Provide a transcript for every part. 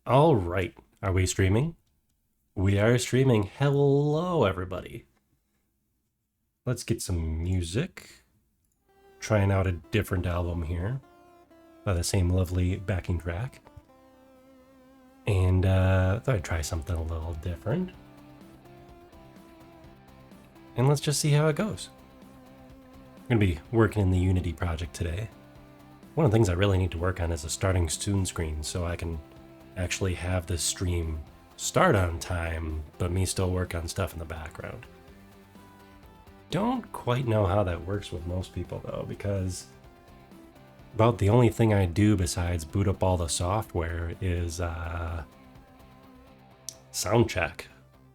All right. Are we streaming? We are streaming. Hello, everybody. Let's get some music. Trying out a different album here by the same lovely backing track. And thought I'd try something a little different. And let's just see how it goes. I'm going to be working in the Unity project today. One of the things I really need to work on is a starting soon screen so I can actually have the stream start on time, but me still work on stuff in the background. Don't quite know how that works with most people though, because about the only thing I do besides boot up all the software is sound check,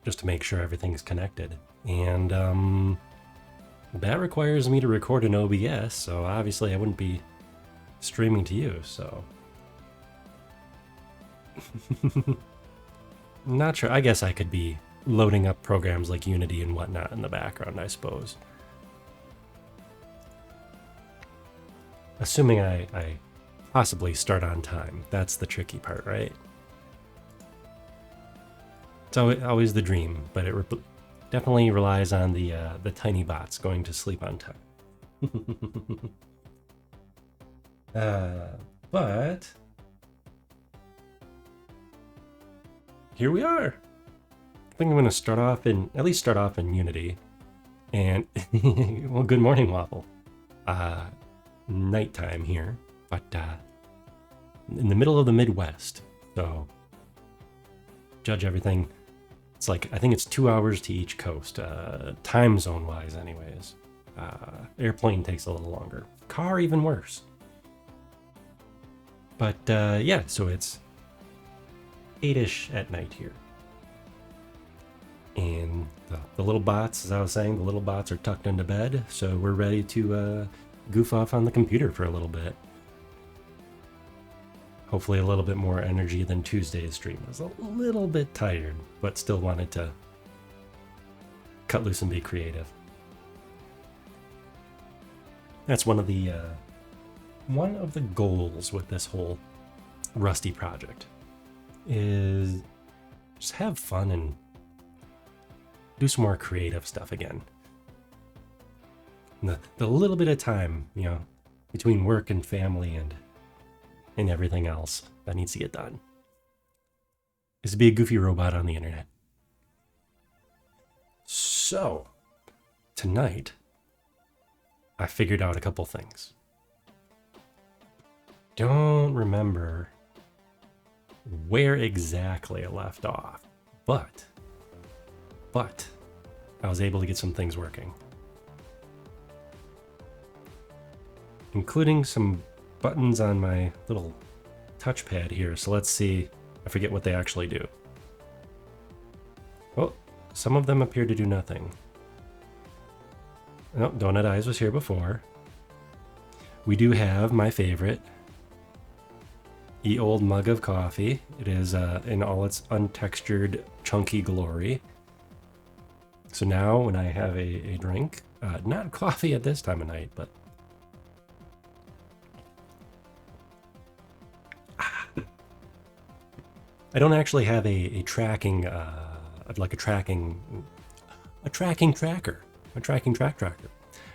just to make sure everything's connected. And that requires me to record in OBS, so obviously I wouldn't be streaming to you, so. Not sure. I guess I could be loading up programs like Unity and whatnot in the background, I suppose. Assuming I possibly start on time. That's the tricky part, right? It's always the dream, but it definitely relies on the tiny bots going to sleep on time. But here we are. I think I'm going to at least start off in Unity. And, well, good morning, Waffle. Nighttime here, but in the middle of the Midwest. So, judge everything. It's like, I think it's 2 hours to each coast, time zone wise, anyways. Airplane takes a little longer. Car, even worse. But yeah, so it's 8-ish at night here. And the little bots, as I was saying, the little bots are tucked into bed, so we're ready to goof off on the computer for a little bit. Hopefully a little bit more energy than Tuesday's stream. I was a little bit tired, but still wanted to cut loose and be creative. That's one of the goals with this whole Rusty project is just have fun and do some more creative stuff again. The little bit of time, between work and family and everything else that needs to get done is to be a goofy robot on the internet. So, tonight, I figured out a couple things. Don't remember where exactly I left off, but I was able to get some things working, including some buttons on my little touchpad here. So let's see. I forget what they actually do. Well, some of them appear to do nothing. Oh, Donut Eyes was here before. We do have my favorite, Ye Old Mug of Coffee. It is in all its untextured, chunky glory. So now when I have a drink, not coffee at this time of night, but I don't actually have a tracking, like a tracking tracker, a tracking tracker.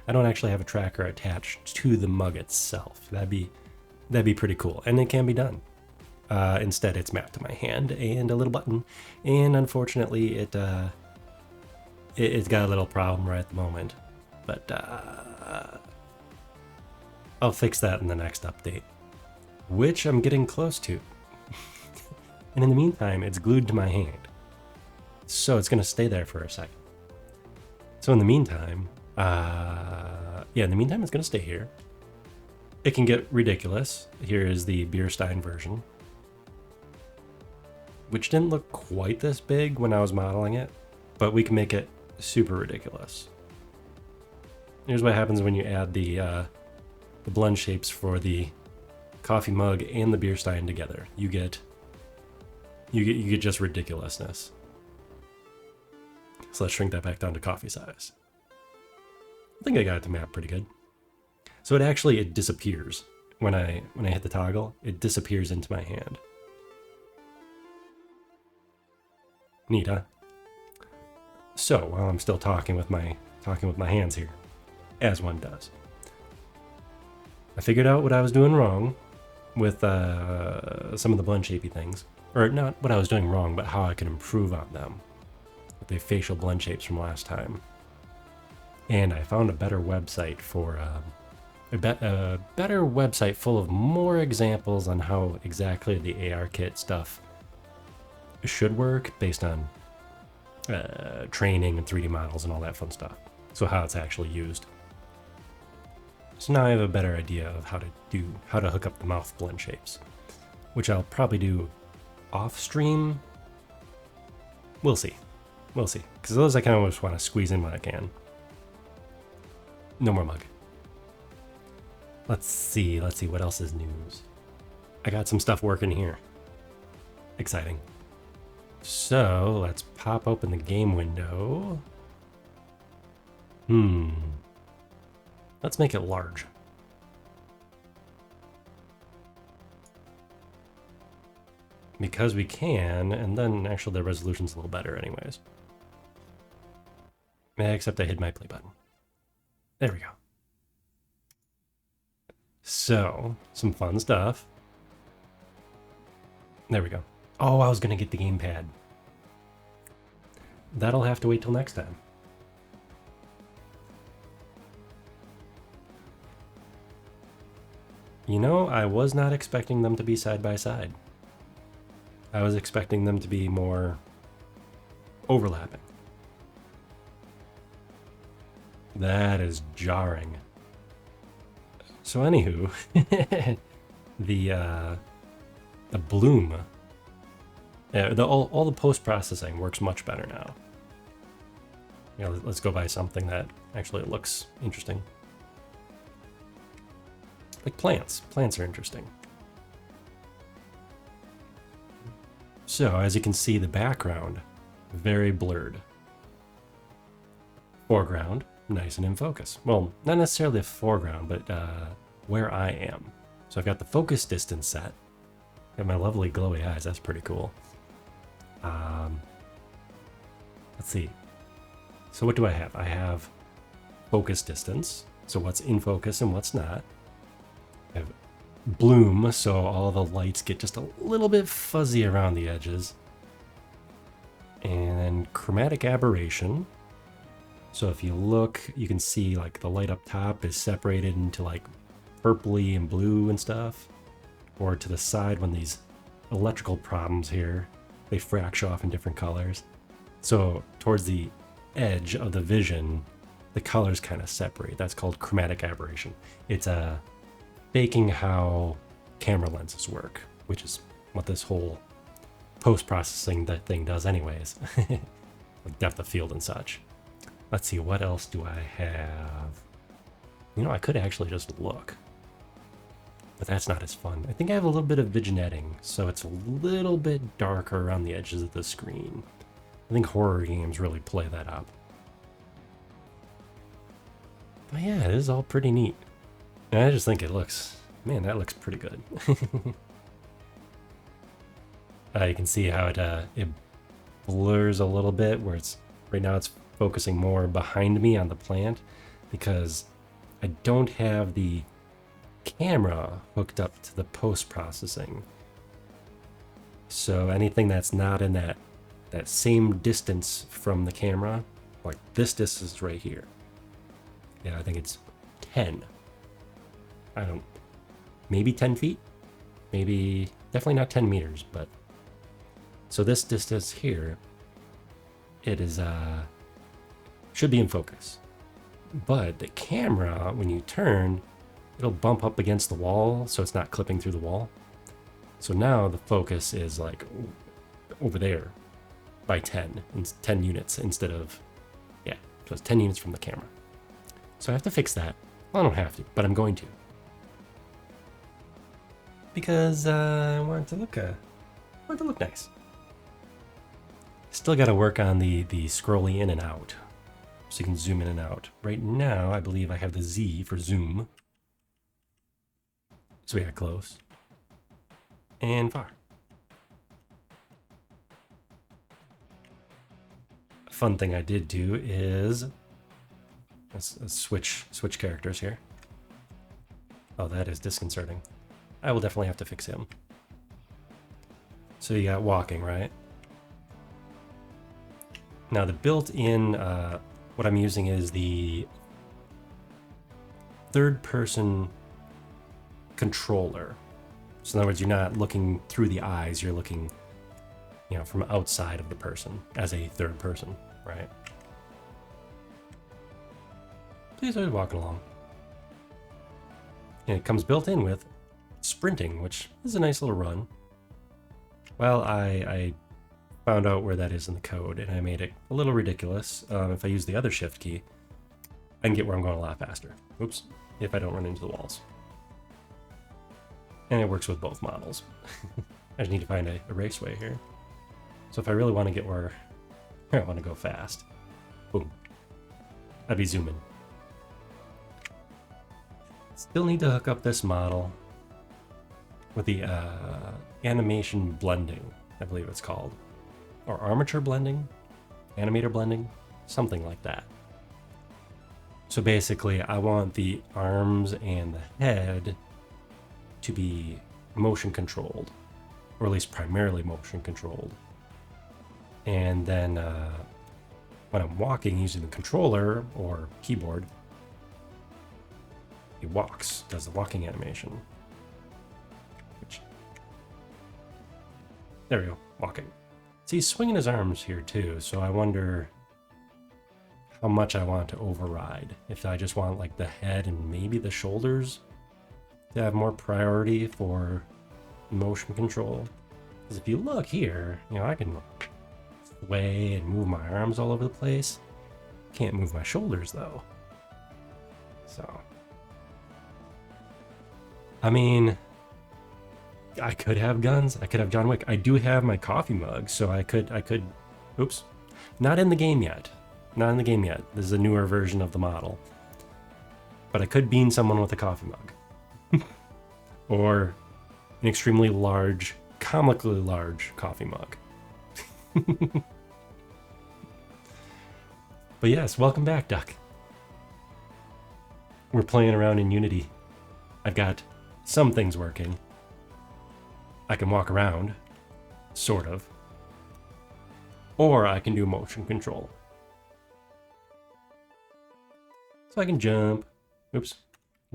I don't actually have a tracker attached to the mug itself. That'd be pretty cool, and it can be done. Instead, it's mapped to my hand and a little button, and unfortunately, it's got a little problem right at the moment. But I'll fix that in the next update, which I'm getting close to. And in the meantime, it's glued to my hand. So it's going to stay there for a second. So in the meantime, it's going to stay here. It can get ridiculous. Here is the Beerstein version, which didn't look quite this big when I was modeling it, but we can make it super ridiculous. Here's what happens when you add the blend shapes for the coffee mug and the Beerstein together. You get just ridiculousness. So let's shrink that back down to coffee size. I think I got it to map pretty good. So it disappears when I hit the toggle. It disappears into my hand. Neat, huh? So, while I'm still talking with my hands here, as one does, I figured out what I was doing wrong with some of the blend shapey things. Or not what I was doing wrong, but how I could improve on them with the facial blend shapes from last time. And I found a better website for a better website full of more examples on how exactly the ARKit stuff should work based on training and 3D models and all that fun stuff. So how it's actually used. So now I have a better idea of how to hook up the mouth blend shapes, which I'll probably do off stream. We'll see. We'll see. Because those I kind of just want to squeeze in when I can. No more mug. Let's see what else is news. I got some stuff working here. Exciting. So let's pop open the game window. Let's make it large. Because we can, and then actually the resolution's a little better anyways. Except I hid my play button. There we go. So, some fun stuff. There we go. Oh, I was gonna get the gamepad. That'll have to wait till next time. You know, I was not expecting them to be side by side. I was expecting them to be more overlapping. That is jarring. So anywho, the bloom, all the post-processing works much better now. You know, let's go by something that actually looks interesting. Like plants. Plants are interesting. So, as you can see, the background, very blurred. Foreground, nice and in focus. Well, not necessarily the foreground, but where I am. So I've got the focus distance set. Got my lovely glowy eyes, that's pretty cool. Let's see. So what do I have? I have focus distance, so what's in focus and what's not. I have bloom, so all the lights get just a little bit fuzzy around the edges. And then chromatic aberration. So if you look, you can see like the light up top is separated into like purpley and blue and stuff. Or to the side when these electrical problems here, they fracture off in different colors. So towards the edge of the vision, the colors kind of separate. That's called chromatic aberration. It's faking how camera lenses work, which is what this whole post-processing that thing does anyways. With depth of field and such. Let's see, what else do I have? You know, I could actually just look. But that's not as fun. I think I have a little bit of vignetting, so it's a little bit darker around the edges of the screen. I think horror games really play that up. But yeah, it is all pretty neat. And I just think it looks, man, that looks pretty good. You can see how it blurs a little bit, where it's, right now it's focusing more behind me on the plant, because I don't have the camera hooked up to the post-processing. So anything that's not in that same distance from the camera, like this distance right here. Yeah, I think it's 10. Maybe 10 feet? Maybe, definitely not 10 meters, but. So this distance here, it is, should be in focus. But the camera, when you turn, it'll bump up against the wall, so it's not clipping through the wall. So now the focus is like over there by 10 units instead of, yeah, so it's 10 units from the camera. So I have to fix that. Well, I don't have to, but I'm going to. Because I want it to look nice. Still got to work on the scrolling in and out, so you can zoom in and out. Right now, I believe I have the Z for zoom. So we got close and far. fun thing I did do is let's switch characters here. Oh, that is disconcerting. I will definitely have to fix him. So you got walking, right? Now the built-in, what I'm using is the third-person controller. So in other words, you're not looking through the eyes, you're looking, you know, from outside of the person as a third person, right? Please start walking along. And it comes built in with sprinting, which is a nice little run. Well, I found out where that is in the code, and I made it a little ridiculous. If I use the other shift key, I can get where I'm going a lot faster. Oops, if I don't run into the walls. And it works with both models. I just need to find a raceway here. So if I really want to get where I want to go fast, boom, I'd be zooming. Still need to hook up this model with the animation blending, I believe it's called. Or armature blending? Animator blending? Something like that. So basically, I want the arms and the head to be motion controlled, or at least primarily motion controlled. And then when I'm walking using the controller or keyboard, he walks, does the walking animation. Which, there we go, walking. See, he's swinging his arms here too, so I wonder how much I want to override. If I just want like the head and maybe the shoulders to have more priority for motion control. Because if you look here, you know, I can sway and move my arms all over the place. Can't move my shoulders though. So, I mean, I could have guns. I could have John Wick. I do have my coffee mug, so I could, oops, not in the game yet. Not in the game yet. This is a newer version of the model. But I could bean someone with a coffee mug. Or an extremely large, comically large coffee mug. But yes, welcome back, Duck. We're playing around in Unity. I've got some things working. I can walk around, sort of. Or I can do motion control. So I can jump. Oops.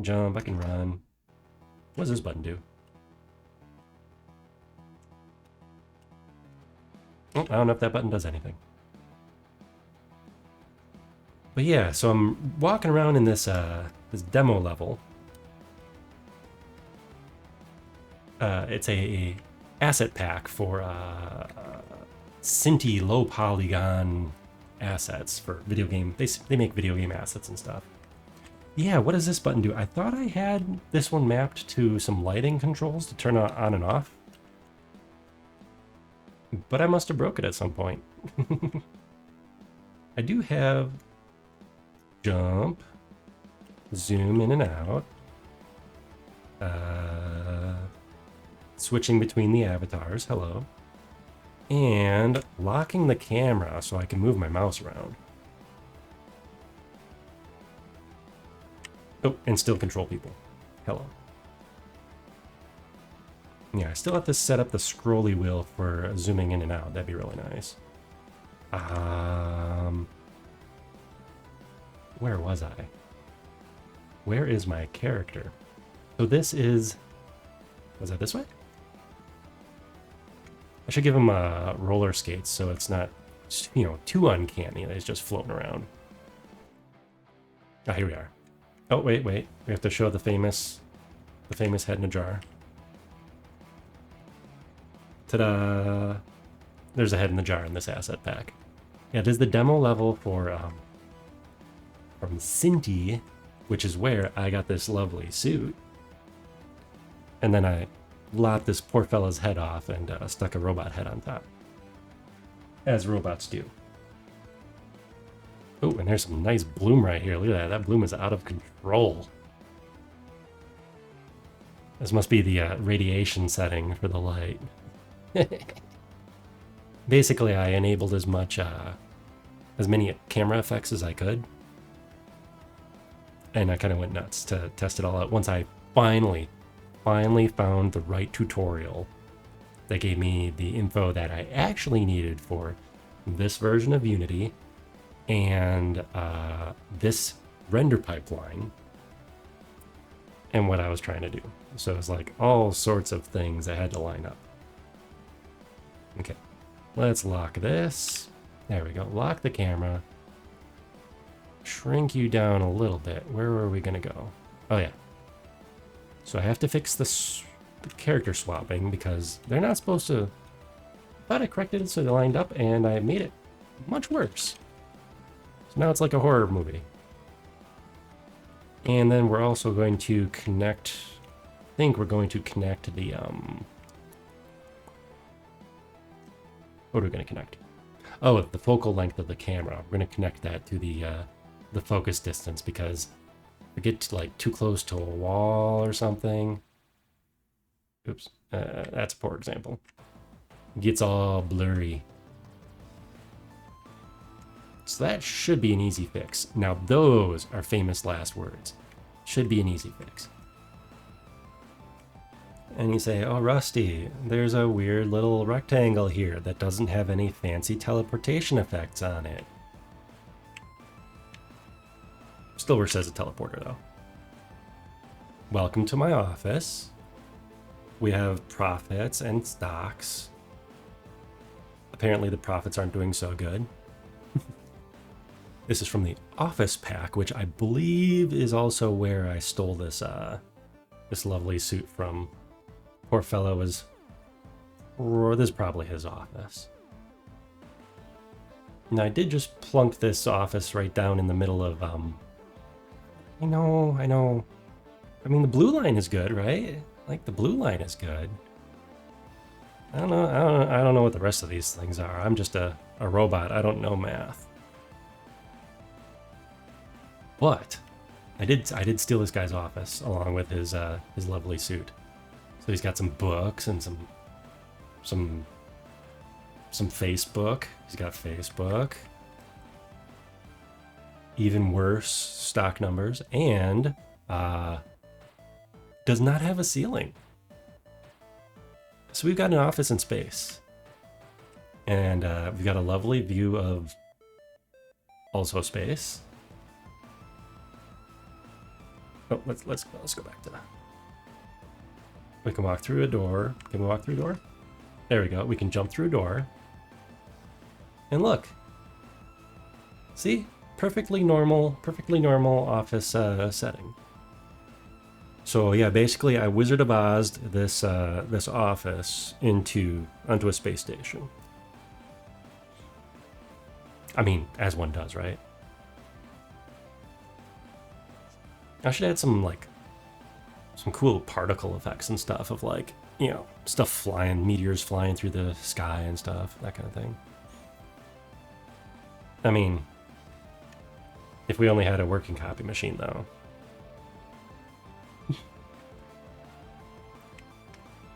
Jump, I can run. What does this button do? Oh, I don't know if that button does anything. But yeah, so I'm walking around in this this demo level. It's a asset pack for Cinti low polygon assets for video game. They make video game assets and stuff. Yeah, what does this button do? I thought I had this one mapped to some lighting controls to turn on and off. But I must have broke it at some point. I do have jump, zoom in and out, switching between the avatars, hello, and locking the camera so I can move my mouse around. Oh, and still control people. Hello. Yeah, I still have to set up the scrolly wheel for zooming in and out. That'd be really nice. Where was I? Where is my character? So this is... Was that this way? I should give him roller skates so it's not, you know, too uncanny that he's just floating around. Ah, here we are. Oh, wait. We have to show the famous head in a jar. Ta-da! There's a head in the jar in this asset pack. Yeah, it is the demo level for from Cinti, which is where I got this lovely suit. And then I lopped this poor fella's head off and stuck a robot head on top. As robots do. Oh, and there's some nice bloom right here. Look at that. That bloom is out of control. This must be the radiation setting for the light. Basically, I enabled as much as many camera effects as I could. And I kind of went nuts to test it all out once I finally found the right tutorial that gave me the info that I actually needed for this version of Unity and this render pipeline and what I was trying to do. So it's like all sorts of things that had to line up. Okay, let's lock this. There we go. Lock the camera. Shrink you down a little bit. Where are we gonna go? Oh yeah. So I have to fix this the character swapping because they're not supposed to. But I corrected it so they lined up, and I made it much worse. So now it's like a horror movie. And then we're also going to connect. I think we're going to connect the What are we going to connect? Oh, the focal length of the camera. We're going to connect that to the focus distance because if we get to, like too close to a wall or something. Oops, that's a poor example. It gets all blurry. So that should be an easy fix. Now those are famous last words. Should be an easy fix. And you say, oh, Rusty, there's a weird little rectangle here that doesn't have any fancy teleportation effects on it. Still works as a teleporter, though. Welcome to my office. We have profits and stocks. Apparently the profits aren't doing so good. This is from the Office Pack, which I believe is also where I stole this this lovely suit from. Poor fellow was... This is probably his office. Now I did just plunk this office right down in the middle of... I know. I mean, the blue line is good, right? Like, the blue line is good. I don't know what the rest of these things are. I'm just a robot. I don't know math. But I did steal this guy's office along with his lovely suit. So he's got some books and some Facebook. He's got Facebook. Even worse, stock numbers, and does not have a ceiling. So we've got an office in space, and we've got a lovely view of also space. Oh, let's go back to that. We can walk through a door. Can we walk through a door? There we go. We can jump through a door. And look. See? Perfectly normal office setting. So yeah, basically I Wizard of Oz'd this this office onto a space station. I mean, as one does, right? I should add some cool particle effects and stuff of like, you know, stuff flying, meteors flying through the sky and stuff, that kind of thing. I mean, if we only had a working copy machine though.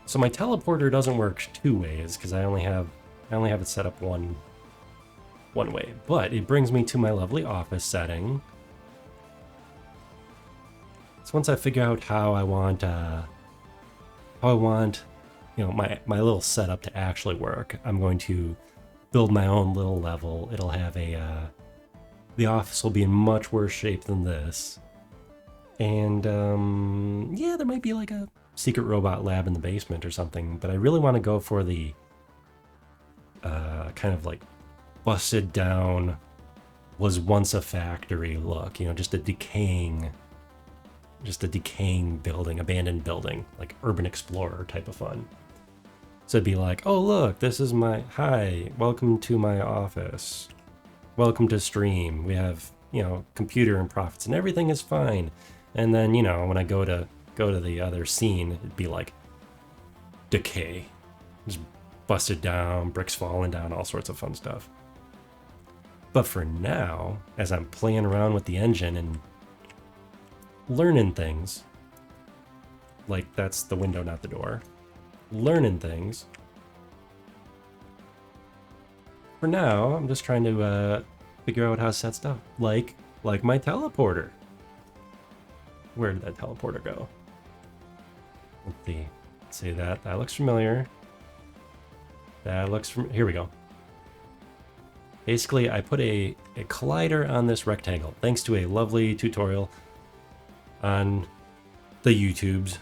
So my teleporter doesn't work two ways because I only have it set up one way, but it brings me to my lovely office setting. So once I figure out how I want you know, my little setup to actually work, I'm going to build my own little level. It'll have the office will be in much worse shape than this. And yeah, there might be like a secret robot lab in the basement or something, but I really want to go for the kind of like busted down, was once a factory look, you know, just a decaying building, abandoned building, like Urban Explorer type of fun. So it'd be like, oh look, this is hi, welcome to my office. Welcome to stream. We have, you know, computer and profits and everything is fine. And then, you know, when I go to the other scene, it'd be like decay. Just busted down, bricks falling down, all sorts of fun stuff. But for now, as I'm playing around with the engine and learning things, like that's the window, not the door. Learning things. For now, I'm just trying to figure out how to set stuff. Like my teleporter. Where did that teleporter go? Let's see. Say that. That looks familiar. That looks from here we go. Basically, I put a collider on this rectangle, thanks to a lovely tutorial on the YouTubes.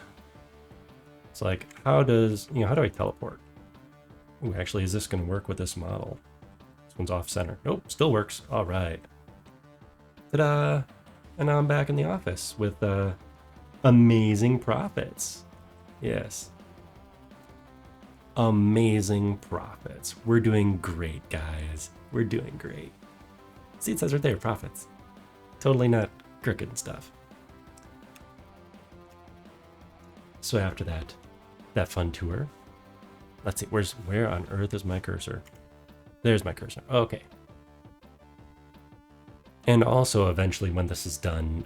It's like, how do I teleport? Ooh, actually, is this going to work with this model? This one's off center. Nope, still works. All right. Ta-da! And now I'm back in the office with amazing profits. Yes. Amazing profits. We're doing great, guys. We're doing great. See, it says right there, profits. Totally not crooked and stuff. So after that fun tour, let's see, where on earth is my cursor? There's my cursor. Okay. And also, eventually, when this is done,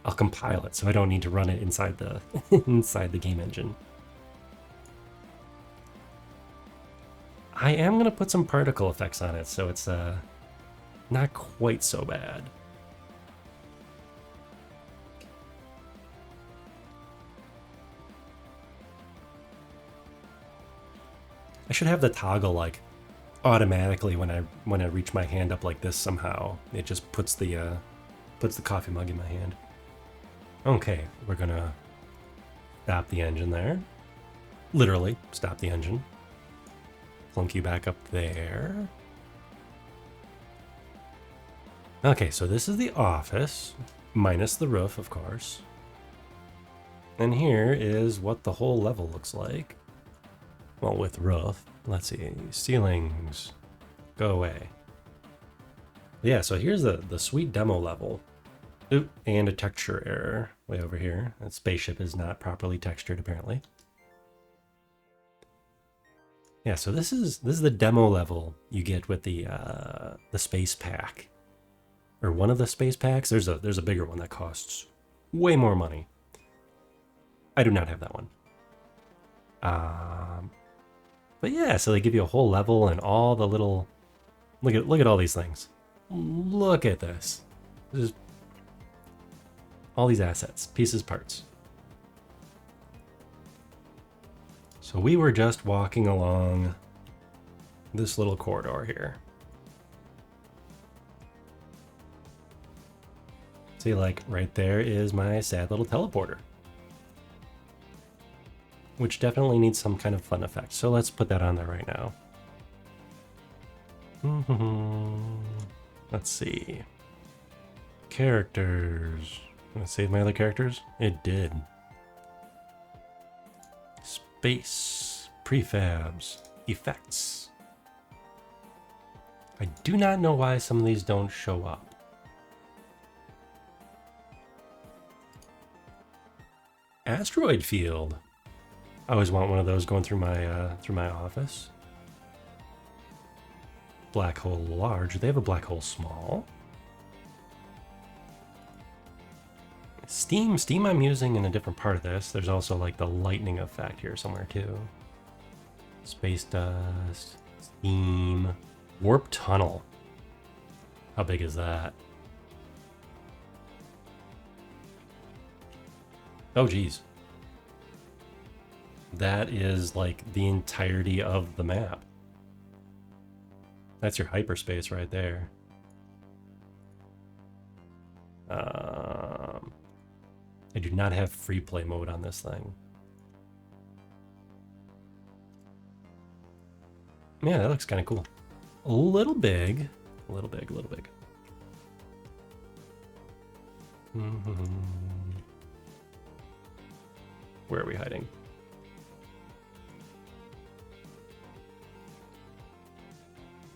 I'll compile it, so I don't need to run it inside the inside the game engine. I am gonna put some particle effects on it, so it's not quite so bad. I should have the toggle like automatically when I reach my hand up like this somehow. It just puts the coffee mug in my hand. Okay, we're gonna stop the engine there. Literally, stop the engine. Plunk you back up there. Okay, so this is the office, minus the roof, of course. And here is what the whole level looks like. Well, with roof. Let's see, ceilings, go away. Yeah, so here's the sweet demo level. Oop, and a texture error way over here. That spaceship is not properly textured, apparently. Yeah, so this is the demo level you get with the space pack, or one of the space packs. There's a bigger one that costs way more money. I do not have that one. But yeah, so they give you a whole level and all the little look at all these things. Look at this. This is all these assets, pieces, parts. So we were just walking along this little corridor here. See, like right there is my sad little teleporter, which definitely needs some kind of fun effect. So let's put that on there right now. Let's see. Characters. Did I save my other characters? It did. Space, prefabs, effects. I do not know why some of these don't show up. Asteroid field. I always want one of those going through my office. Black hole large. They have a black hole small. Steam I'm using in a different part of this. There's also like the lightning effect here somewhere too. Space dust, steam, warp tunnel. How big is that? Oh geez. That is like the entirety of the map. That's your hyperspace right there. I do not have free play mode on this thing. Yeah, that looks kind of cool. A little big. A little big, a little big. Where are we hiding?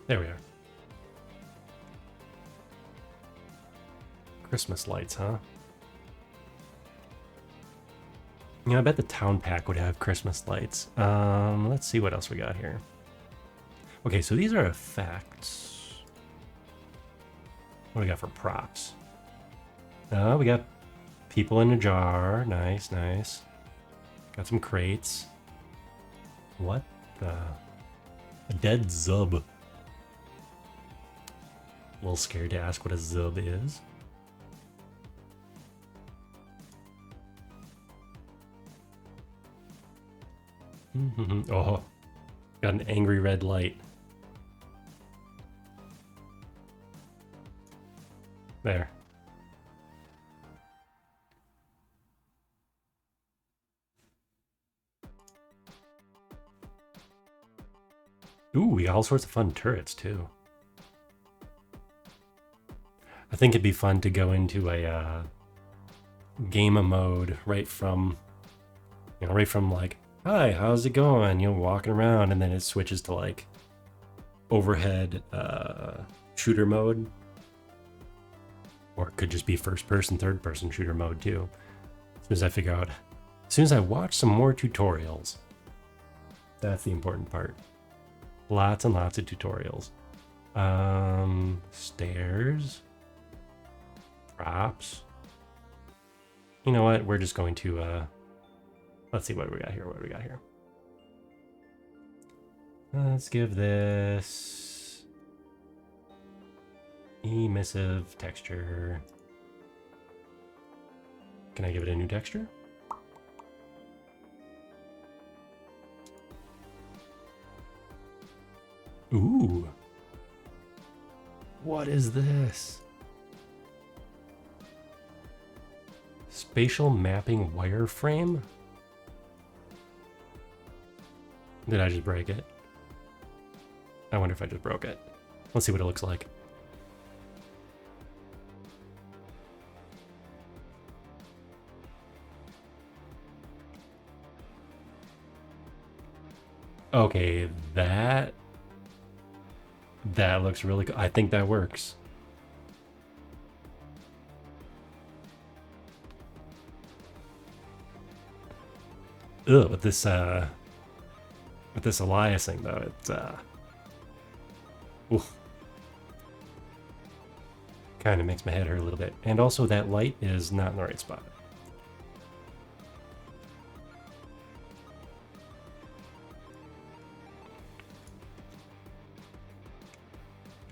There we are. Christmas lights, huh? You know, I bet the town pack would have Christmas lights. Let's see what else we got here. Okay, so these are effects. What do we got for props? Oh, we got people in a jar. Nice, nice. Got some crates. What the? A dead Zub. A little scared to ask what a zub is. Oh, got an angry red light. There. Ooh, we got all sorts of fun turrets too. I think it'd be fun to go into a game mode right from, right from like, hi, how's it going? Walking around, and then it switches to like overhead shooter mode. Or it could just be first person, third person shooter mode too. As soon as I figure out, as soon as I watch some more tutorials, that's the important part. Lots and lots of tutorials. Stairs. Props. You know what? We're just going to, let's see what we got here. What do we got here? Let's give this emissive texture. Can I give it a new texture? Ooh. What is this? Spatial mapping wireframe? Did I just break it? I wonder if I just broke it. Let's see what it looks like. Okay, that looks really good. I think that works. Ugh, with this Elias thing though, it's kind of makes my head hurt a little bit. And also that light is not in the right spot.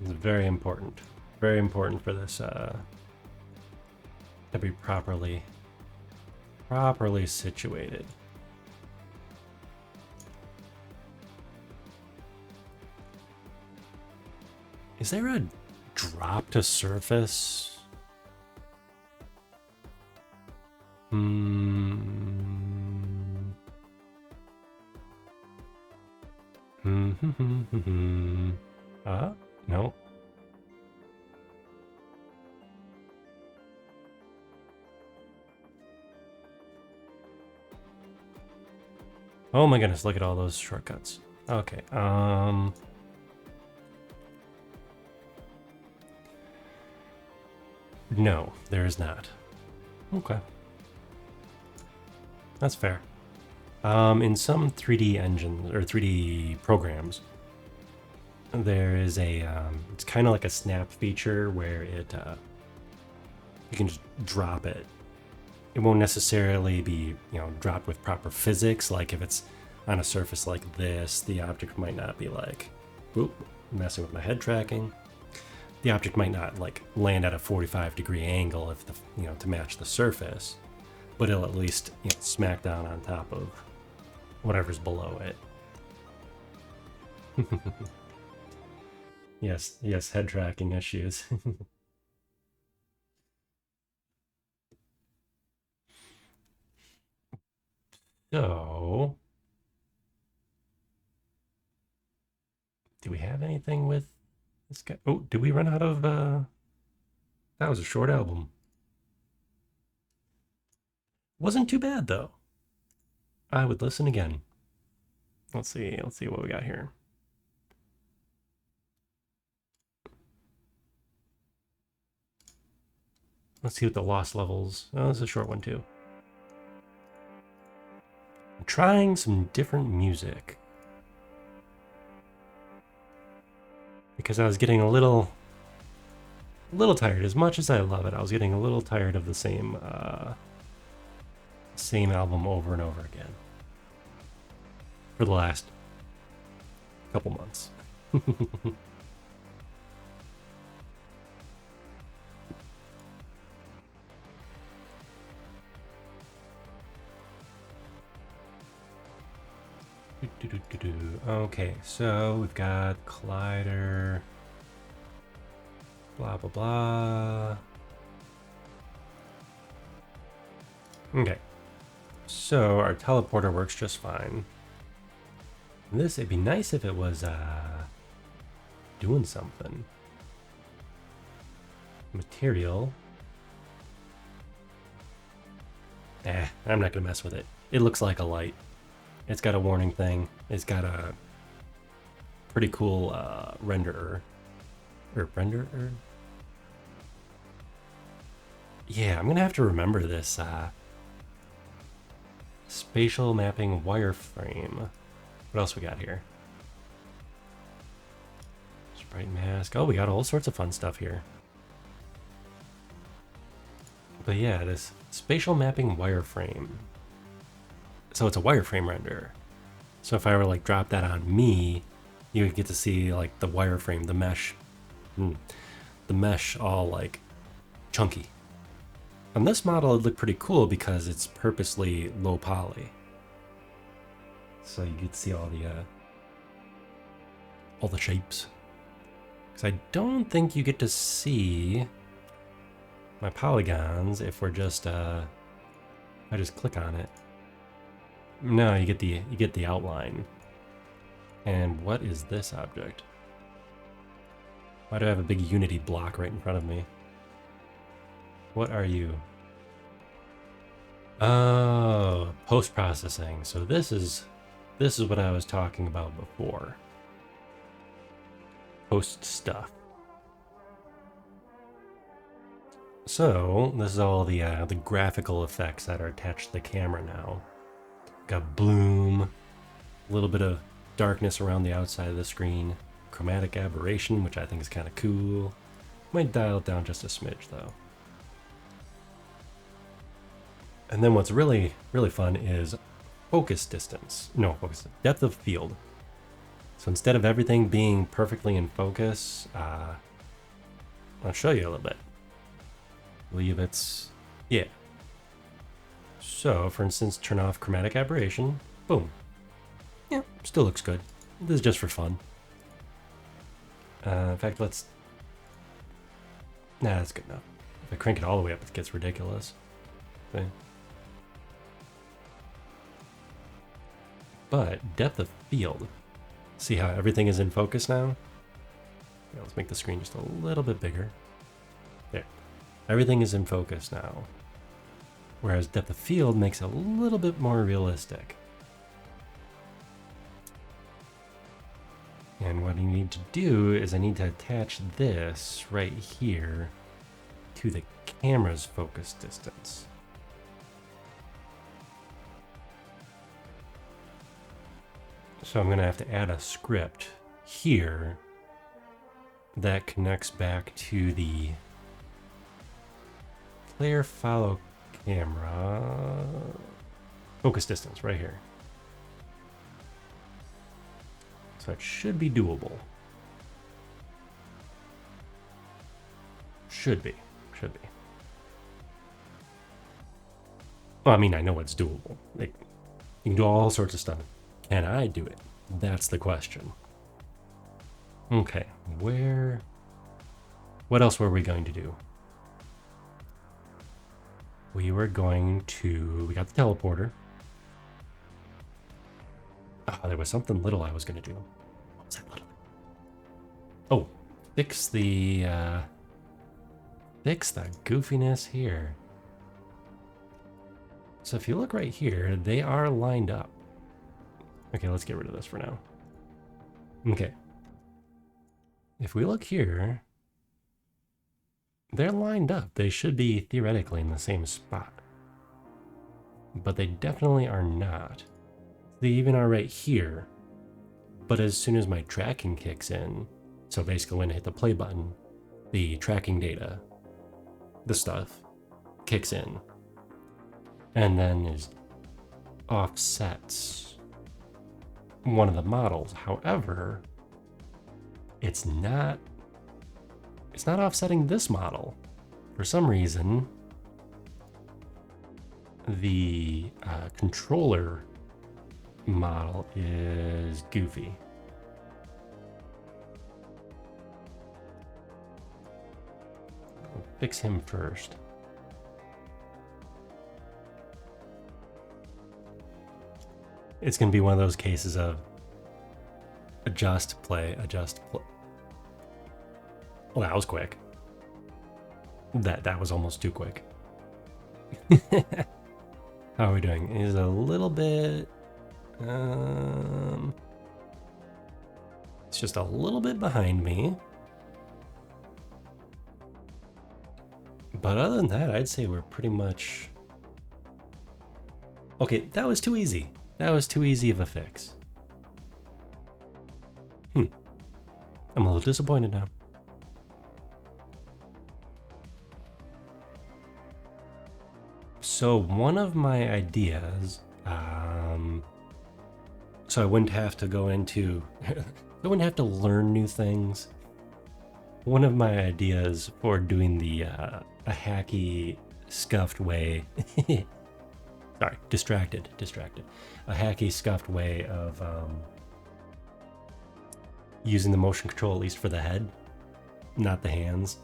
It's very important for this to be properly situated. Is there a drop to surface? No. Oh my goodness, look at all those shortcuts. Okay, no, there is not. Okay. That's fair. In some 3D engines, or 3D programs, there is a, it's kind of like a snap feature where it, you can just drop it. It won't necessarily be, dropped with proper physics. Like if it's on a surface like this, the object might not be like, whoop, messing with my head tracking. The object might not like land at a 45-degree angle if the, to match the surface, but it'll at least, smack down on top of whatever's below it. Yes, head tracking issues. So, do we have anything with this guy? Oh, did we run out of, that was a short album. Wasn't too bad though. I would listen again. Let's see what we got here. Let's see what the lost levels. Oh, this is a short one too. I'm trying some different music. Because I was getting a little tired. As much as I love it, I was getting a little tired of the same album over and over again for the last couple months. Okay, so we've got collider, blah, blah, blah. Okay, so our teleporter works just fine. This, it'd be nice if it was doing something. Material. I'm not gonna mess with it. It looks like a light. It's got a warning thing. It's got a pretty cool renderer. Or renderer? Yeah, I'm gonna have to remember this. Spatial mapping wireframe. What else we got here? Sprite mask. Oh, we got all sorts of fun stuff here. But yeah, this spatial mapping wireframe. So it's a wireframe renderer. So if I were like drop that on me, you would get to see like the wireframe, the mesh, all like chunky. On this model, it looked pretty cool because it's purposely low poly. So you get to see all the shapes. Because I don't think you get to see my polygons if we're just I just click on it. No, you get the outline. And what is this object? Why do I have a big Unity block right in front of me? What are you? Oh, post-processing. So this is what I was talking about before. Post stuff. So this is all the graphical effects that are attached to the camera now. Got bloom, a little bit of darkness around the outside of the screen, chromatic aberration, which I think is kind of cool. Might dial it down just a smidge though. And then what's really, really fun is focus distance. No, depth of field. So instead of everything being perfectly in focus, I'll show you a little bit. I believe it's, yeah. So, for instance, turn off chromatic aberration. Boom. Yeah, still looks good. This is just for fun. In fact, let's... Nah, that's good enough. If I crank it all the way up, it gets ridiculous. Okay. But depth of field. See how everything is in focus now? Yeah, let's make the screen just a little bit bigger. There. Everything is in focus now. Whereas depth of field makes it a little bit more realistic. And what I need to do is I need to attach this right here to the camera's focus distance. So I'm going to have to add a script here that connects back to the player follow camera focus distance right here. So it should be doable. Should be. Well, I mean, I know it's doable. Like, you can do all sorts of stuff. Can I do it? That's the question. Okay, what else were we going to do? We got the teleporter. Oh, there was something little I was going to do. What was that little? Oh, fix the goofiness here. So if you look right here, they are lined up. Okay, let's get rid of this for now. Okay. If we look here, they're lined up. They should be theoretically in the same spot. But they definitely are not. They even are right here. But as soon as my tracking kicks in, so basically when I hit the play button, the tracking data, the stuff, kicks in. And then is offsets one of the models. However, it's not offsetting this model. For some reason, the controller model is Goofy. We'll fix him first. It's going to be one of those cases of adjust, play, adjust, play. Well, that was quick. That was almost too quick. How are we doing? He's a little bit... it's just a little bit behind me. But other than that, I'd say we're pretty much... Okay, that was too easy. That was too easy of a fix. I'm a little disappointed now. So one of my ideas, so I wouldn't have to go into, I wouldn't have to learn new things. One of my ideas for doing the a hacky, scuffed way, sorry, distracted, a hacky, scuffed way of using the motion control, at least for the head, not the hands,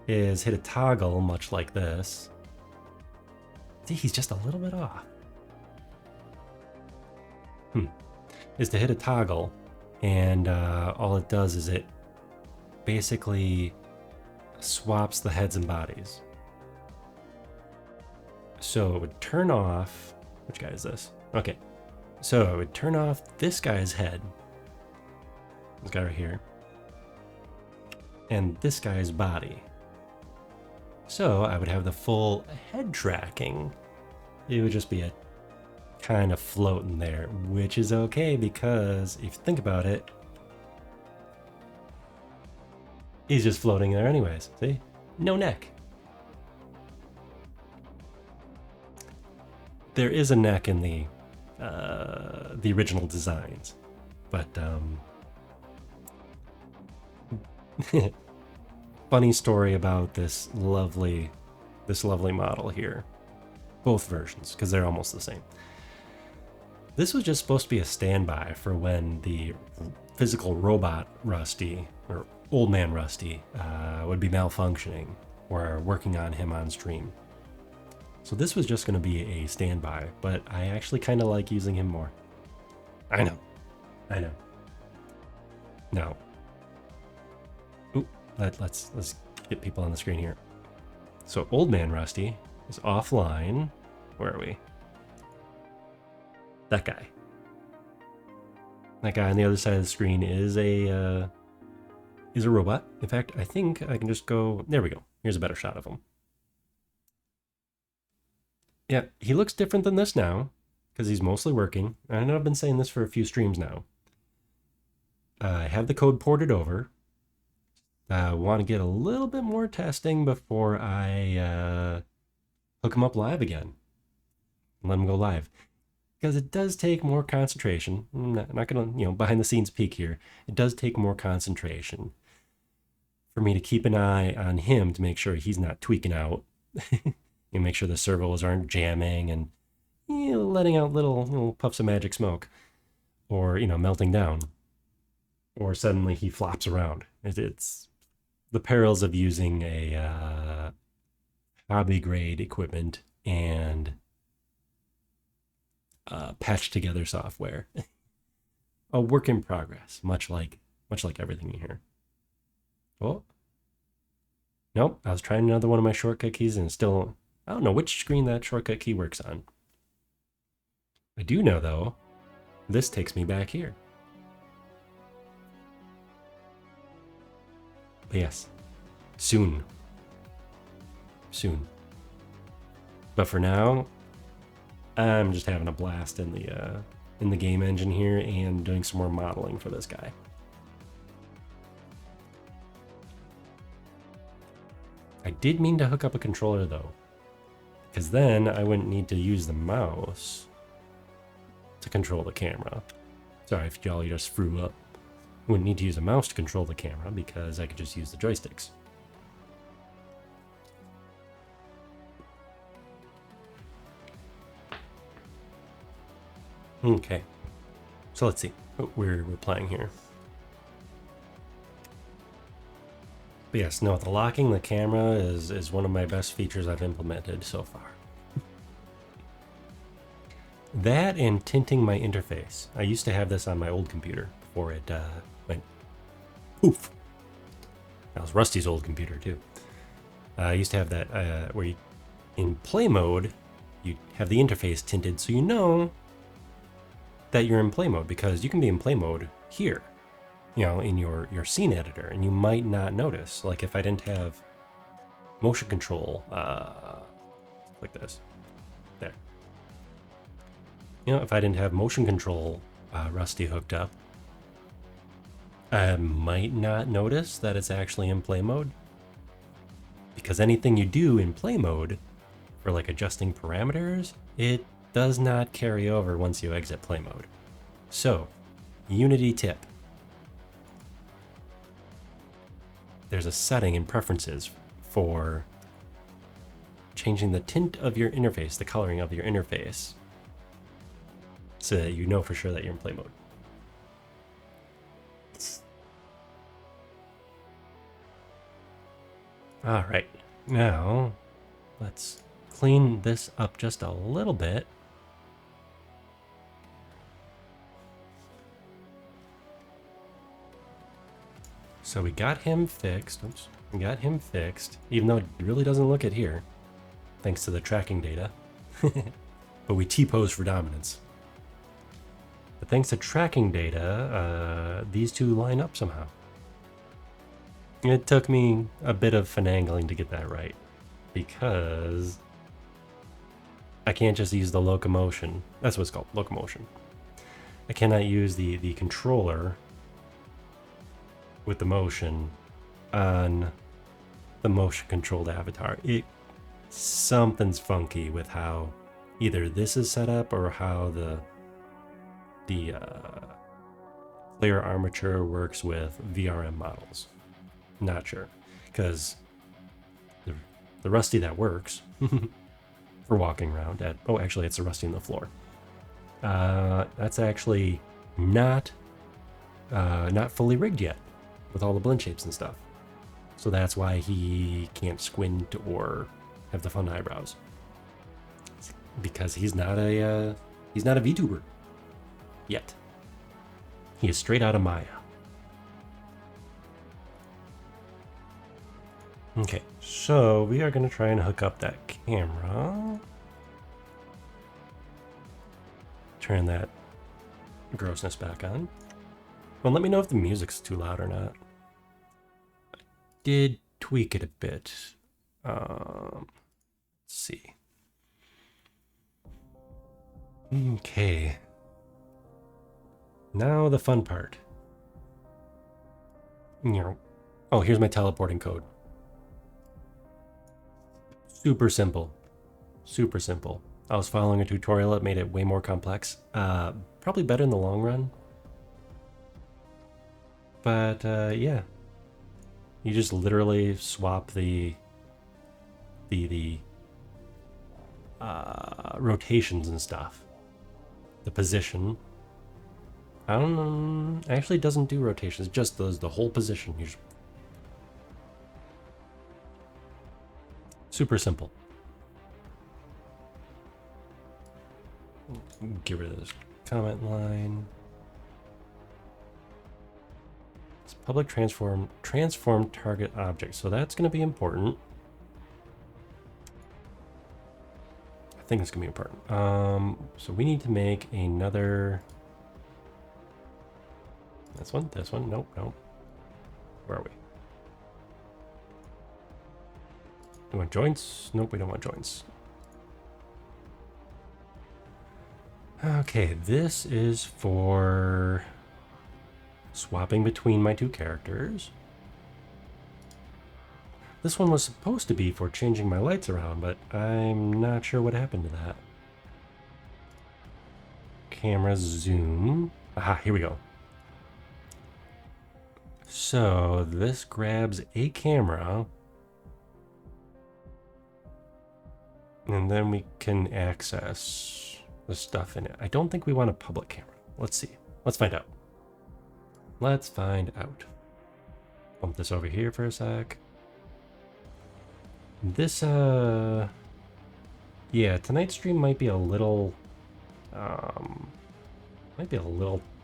is hit a toggle much like this. See, he's just a little bit off. Is to hit a toggle, and all it does is it basically swaps the heads and bodies. So it would turn off, which guy is this? Okay, so it would turn off this guy's head, this guy right here, and this guy's body. So I would have the full head tracking. It would just be a kind of floating there, which is okay because if you think about it, he's just floating there anyways. See? No neck. There is a neck in the original designs, but funny story about this lovely model here. Both versions, because they're almost the same. This was just supposed to be a standby for when the physical robot Rusty, or Old Man Rusty, would be malfunctioning or working on him on stream. So this was just going to be a standby, but I actually kind of like using him more. I know. Now, let's get people on the screen here. So Old Man Rusty is offline. Where are we? That guy. That guy on the other side of the screen is a robot. In fact, I think I can just go... There we go. Here's a better shot of him. Yeah, he looks different than this now, because he's mostly working. I know I've been saying this for a few streams now. I have the code ported over. I want to get a little bit more testing before I hook him up live again. Let him go live. Because it does take more concentration. I'm not going to, behind the scenes peek here. It does take more concentration for me to keep an eye on him to make sure he's not tweaking out. You make sure the servos aren't jamming and letting out little puffs of magic smoke, or melting down, or suddenly he flops around. It's the perils of using a hobby grade equipment and patched together software. A work in progress, much like everything in here. Oh, nope! I was trying another one of my shortcut keys and still. I don't know which screen that shortcut key works on. I do know, though, this takes me back here. But yes, soon. But for now, I'm just having a blast in the game engine here and doing some more modeling for this guy. I did mean to hook up a controller, though, because then I wouldn't need to use the mouse to control the camera. Sorry if y'all just threw up. I wouldn't need to use a mouse to control the camera because I could just use the joysticks. Okay, so let's see what we're playing here. But yes, no, the locking the camera is one of my best features I've implemented so far. That and tinting my interface. I used to have this on my old computer before it went poof. That was Rusty's old computer too. I used to have that where you, in play mode, you have the interface tinted so you know that you're in play mode, because you can be in play mode here, you know, in your scene editor, and you might not notice. Like if I didn't have motion control, like this, there. You know, if I didn't have motion control Rusty hooked up, I might not notice that it's actually in play mode. Because anything you do in play mode for like adjusting parameters, it does not carry over once you exit play mode. So, Unity tip. There's a setting in preferences for changing the tint of your interface, the coloring of your interface, so that you know for sure that you're in play mode. All right, now let's clean this up just a little bit. So we got him fixed. Oops, we got him fixed, even though it really doesn't look it here, thanks to the tracking data. But we T-pose for dominance. But thanks to tracking data, these two line up somehow. It took me a bit of finagling to get that right, because I can't just use the locomotion. That's what it's called, locomotion. I cannot use the controller with the motion on the motion controlled avatar. Something's funky with how either this is set up or how the player armature works with VRM models. Not sure, because the Rusty that works for walking around at, oh, actually it's the Rusty on the floor. That's actually not fully rigged yet with all the blend shapes and stuff. So that's why he can't squint or have the fun eyebrows, because he's not a VTuber yet. He is straight out of Maya. Okay, so we are going to try and hook up that camera. Turn that grossness back on. Well, let me know if the music's too loud or not. I did tweak it a bit. Let's see. Okay. Now the fun part. Oh, here's my teleporting code. Super simple. Super simple. I was following a tutorial that made it way more complex. Probably better in the long run. But yeah. You just literally swap the rotations and stuff. The position. I don't know. Actually, it doesn't do rotations. It just does the whole position. You just... Super simple. Get rid of this comment line. It's public transform target object. So that's going to be important. I think it's going to be important. So we need to make another... This one, nope. Where are we? Do we want joints? Nope, we don't want joints. Okay, this is for swapping between my two characters. This one was supposed to be for changing my lights around, but I'm not sure what happened to that. Camera zoom. Aha, here we go. So this grabs a camera, and then we can access the stuff in it. I don't think we want a public camera. Let's see. Let's find out. Let's find out. Bump this over here for a sec. This, yeah, tonight's stream might be a little,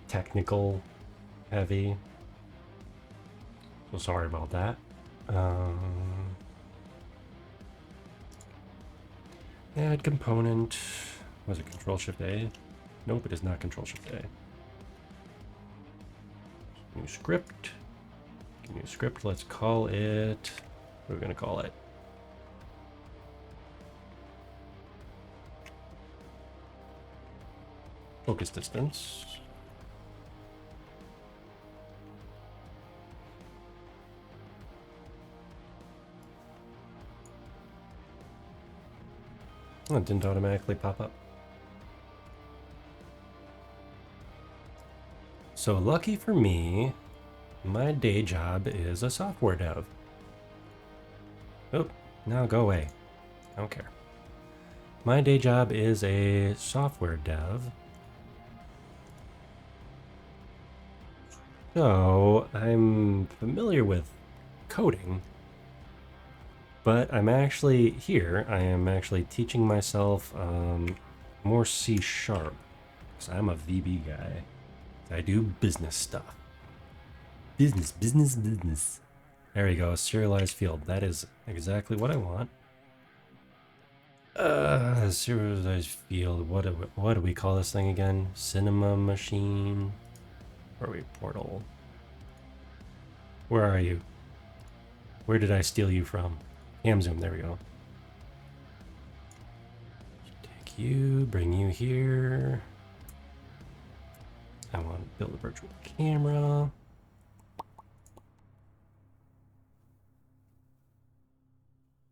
technical heavy. So sorry about that. Add component. Was it Control Shift A? Nope, it is not Control Shift A. New script. New script. Let's call it. What are we gonna call it? Focus distance. Oh, it didn't automatically pop up. So lucky for me, my day job is a software dev. Oh, now go away. I don't care. My day job is a software dev. So I'm familiar with coding, but I'm actually here. I am actually teaching myself more C#, because I'm a VB guy. I do business stuff. Business. There we go, serialized field. That is exactly what I want. Serialized field. What do we call this thing again? Cinema machine. Where are we? Portal. Where are you? Where did I steal you from? Cam zoom. There we go. Take you. Bring you here. I want to build a virtual camera.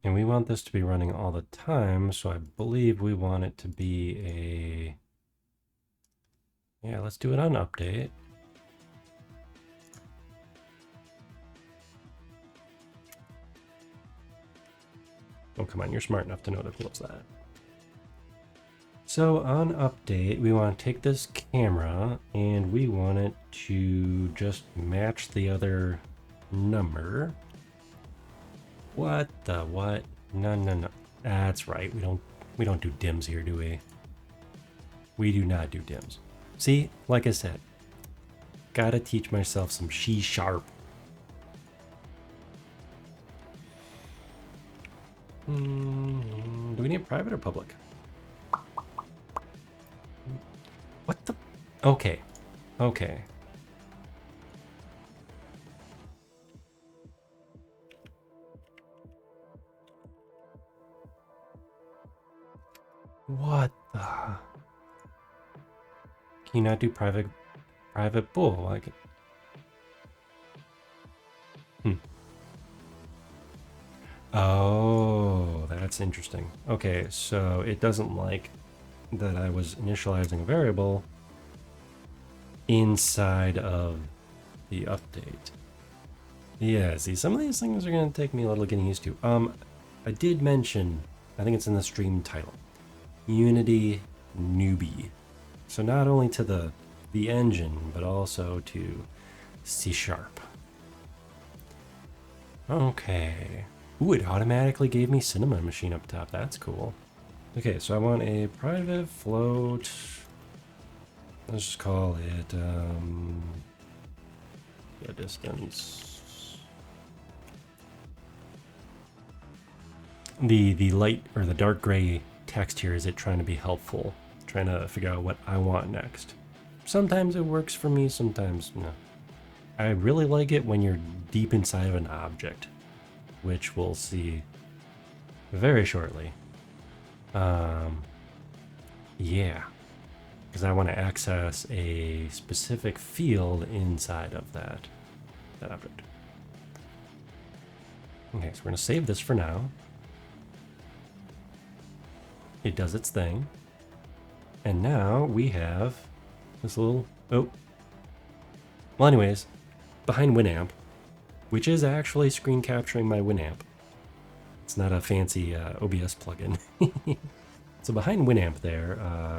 And we want this to be running all the time, so I believe we want it to be a... Yeah, let's do it on update. Oh, come on, you're smart enough to know to close that. So on update, we want to take this camera and we want it to just match the other number. What the what? No. That's right. We don't do dims here, do we? We do not do dims. See, like I said, gotta teach myself some C#. Do we need private or public? What the? Okay. What the? Can you not do private bull? Like, Oh, that's interesting. Okay, so it doesn't like that I was initializing a variable inside of the update. Yeah, see, some of these things are going to take me a little getting used to. I did mention, I think it's in the stream title, Unity newbie. So not only to the engine, but also to C#. Okay. Ooh, it automatically gave me Cinema Machine up top. That's cool. Okay, so I want a private float. Let's just call it the distance. The light or the dark gray text here is it trying to be helpful, trying to figure out what I want next. Sometimes it works for me, sometimes no. I really like it when you're deep inside of an object, which we'll see very shortly. Yeah, because I want to access a specific field inside of that object. Okay, so we're going to save this for now. It does its thing. And now we have this little, well anyways, behind Winamp, which is actually screen capturing my Winamp. It's not a fancy OBS plugin. So behind Winamp there,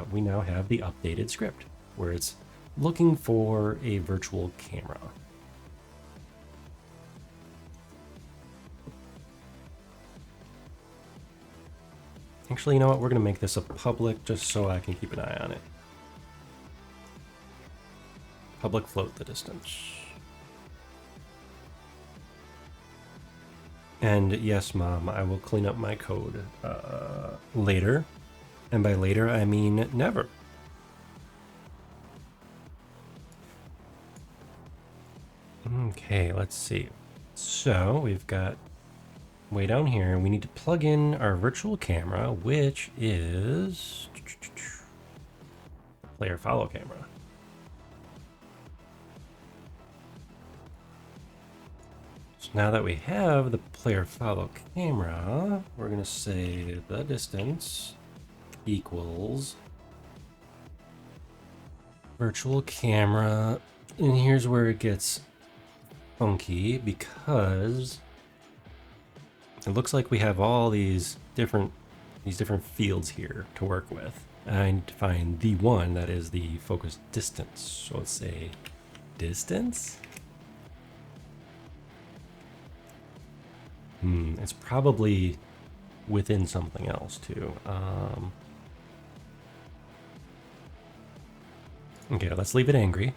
we now have the updated script where it's looking for a virtual camera. Actually, you know what? We're going to make this a public just so I can keep an eye on it. Public float the distance. And yes, Mom, I will clean up my code later. And by later, I mean never. Okay, let's see. So we've got way down here, we need to plug in our virtual camera, which is player follow camera. So now that we have the player follow camera, we're going to say the distance equals virtual camera. And here's where it gets funky because it looks like we have all these different fields here to work with. And I need to find the one that is the focus distance. So let's say distance. It's probably within something else too. Okay, let's leave it angry.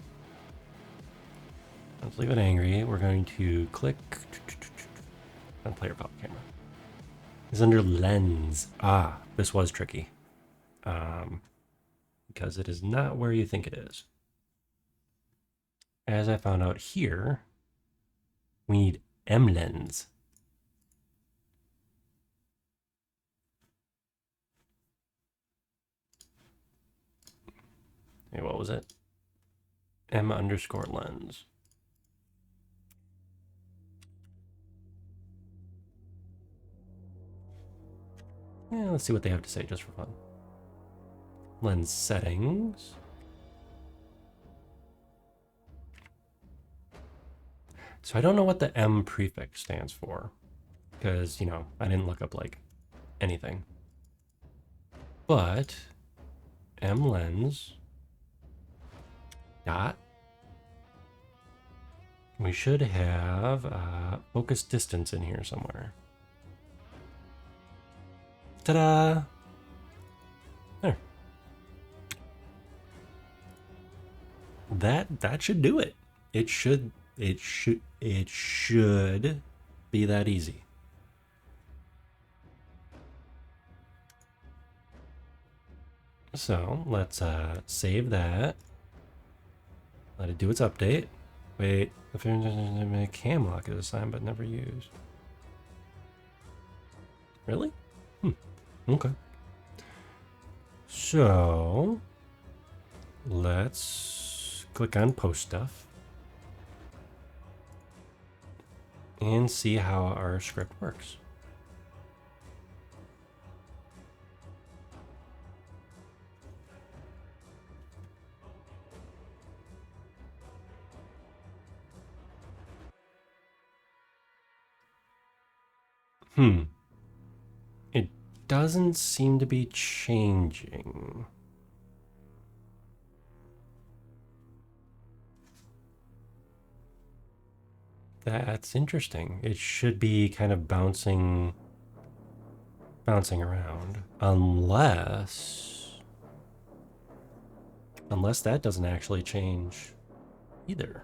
Let's leave it angry. We're going to click on player follow camera. It's under lens. Ah, this was tricky. Because it is not where you think it is. As I found out here, we need M lens. Hey, what was it? M underscore lens. Yeah, let's see what they have to say just for fun. Lens settings. So I don't know what the M prefix stands for because, you know, I didn't look up like anything. But M lens dot. We should have focus distance in here somewhere. Ta-da! There. That should do it. It should be that easy. So let's save that. Let it do its update. Wait, the cam lock is assigned but never used. Really? Okay. So let's click on post stuff and see how our script works. It doesn't seem to be changing. That's interesting. It should be kind of bouncing around. Unless that doesn't actually change either.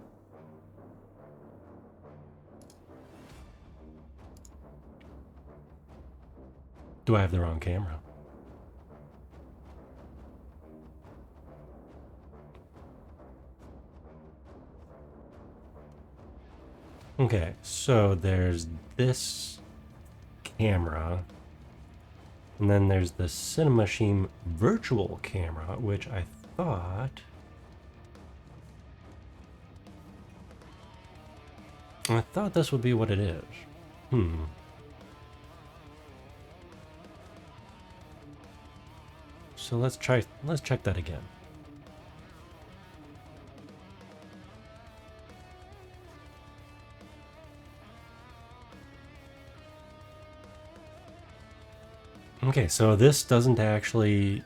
Do I have the wrong camera? Okay, so there's this camera, and then there's the Cinemachine virtual camera, which I thought this would be what it is. So let's check that again. Okay, so this doesn't actually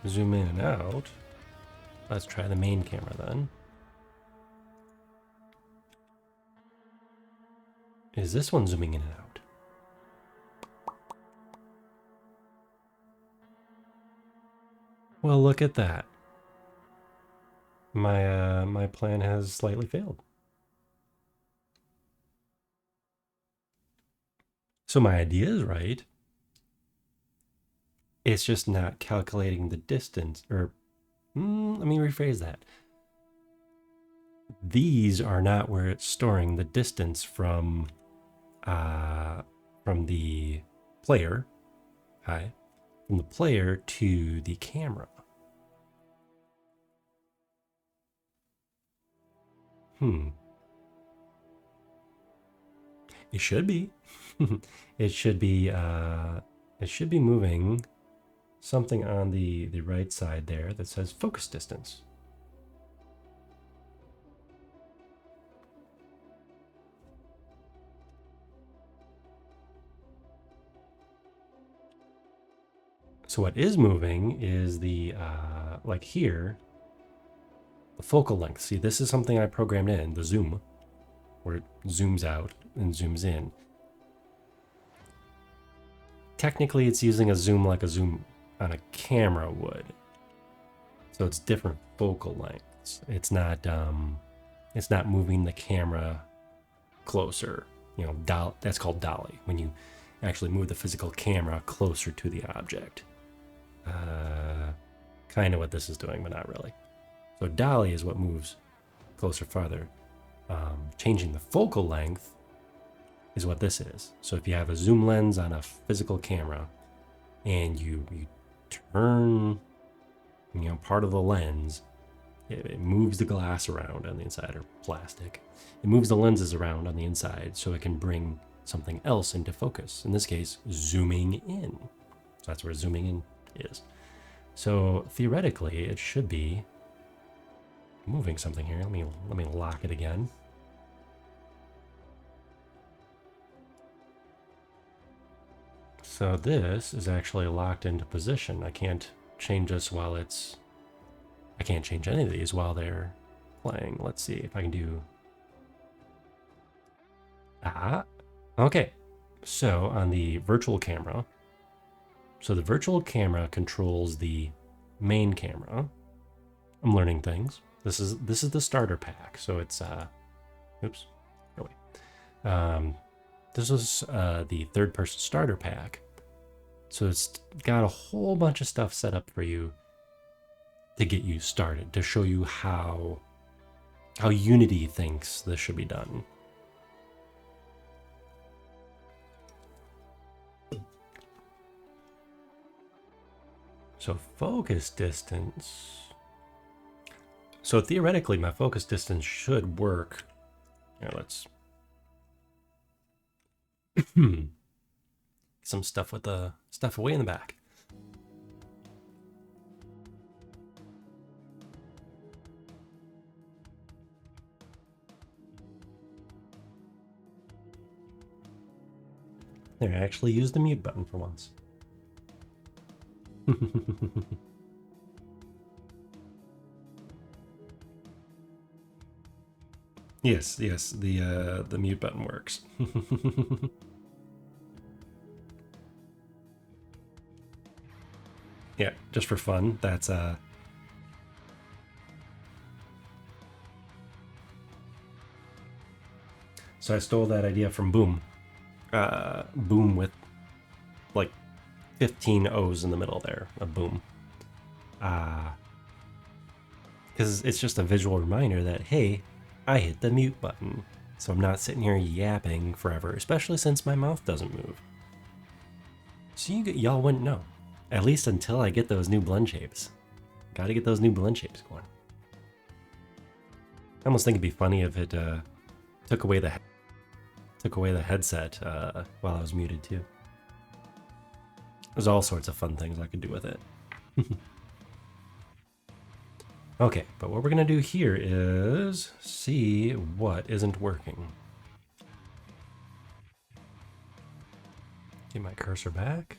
zoom in and out. Let's try the main camera then. Is this one zooming in and out? Well, look at that. My plan has slightly failed. So my idea is right. It's just not calculating the distance, or let me rephrase that. These are not where it's storing the distance from the player. From the player to the camera. It should be. It should be. It should be moving something on the right side there that says focus distance. So what is moving is the like here, the focal length. See, this is something I programmed in, the zoom, where it zooms out and zooms in. Technically, it's using a zoom like a zoom on a camera would. So it's different focal lengths. It's not moving the camera closer. You know, that's called dolly, when you actually move the physical camera closer to the object. Kind of what this is doing, but not really. So dolly is what moves closer, farther. Changing the focal length is what this is. So if you have a zoom lens on a physical camera and you turn, part of the lens, it moves the glass around on the inside, or plastic. It moves the lenses around on the inside so it can bring something else into focus. In this case, zooming in. So that's where zooming in is. So theoretically, it should be moving something here. Let me lock it again. So this is actually locked into position. I can't change this while it's... I can't change any of these while they're playing. Let's see if I can do... Okay. So on the virtual camera... So the virtual camera controls the main camera. I'm learning things. This is the starter pack. So it's... Oops. Oh, wait. This is the third-person starter pack. So it's got a whole bunch of stuff set up for you to get you started, to show you how Unity thinks this should be done. So focus distance. So theoretically, my focus distance should work. Here, let's... some stuff with the stuff away in the back. There, I actually used the mute button for once. Yes, the mute button works. Yeah, just for fun. That's So I stole that idea from Boom. Boom with like 15 O's in the middle there, a boom. Because it's just a visual reminder that, hey, I hit the mute button. So I'm not sitting here yapping forever, especially since my mouth doesn't move. So y'all wouldn't know. At least until I get those new blend shapes. Gotta get those new blend shapes going. I almost think it'd be funny if it took away the headset while I was muted too. There's all sorts of fun things I could do with it. Okay, but what we're gonna do here is see what isn't working. Get my cursor back.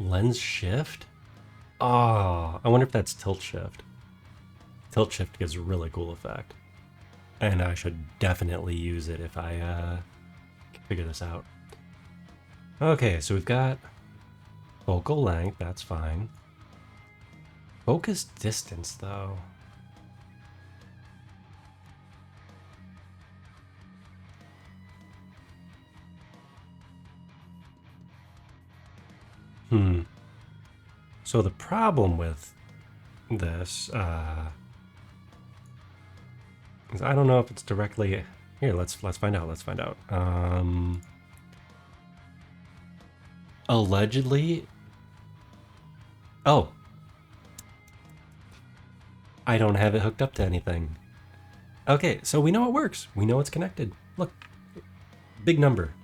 Lens shift? Oh, I wonder if that's tilt shift. Tilt shift gives a really cool effect. And I should definitely use it if I figure this out. Okay, so we've got focal length, that's fine. Focus distance, though. So the problem with this is I don't know if it's directly here. Let's find out. Let's find out. Allegedly. Oh, I don't have it hooked up to anything. Okay, so we know it works. We know it's connected. Look, big number.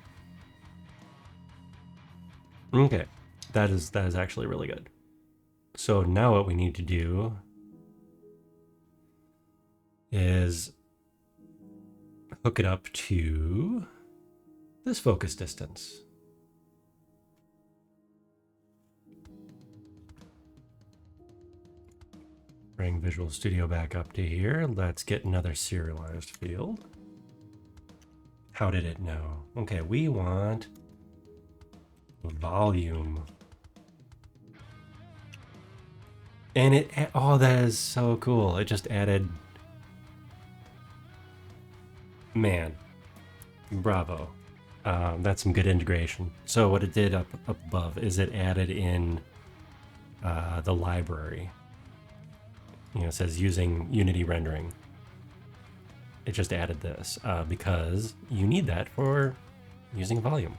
Okay, that is actually really good. So now what we need to do is hook it up to this focus distance. Bring Visual Studio back up to here. Let's get another serialized field. How did it know? Okay, we want volume. And it, oh, that is so cool. It just added, man, bravo. That's some good integration. So what it did up above is it added in the library. You know, it says using Unity rendering. It just added this because you need that for using volume.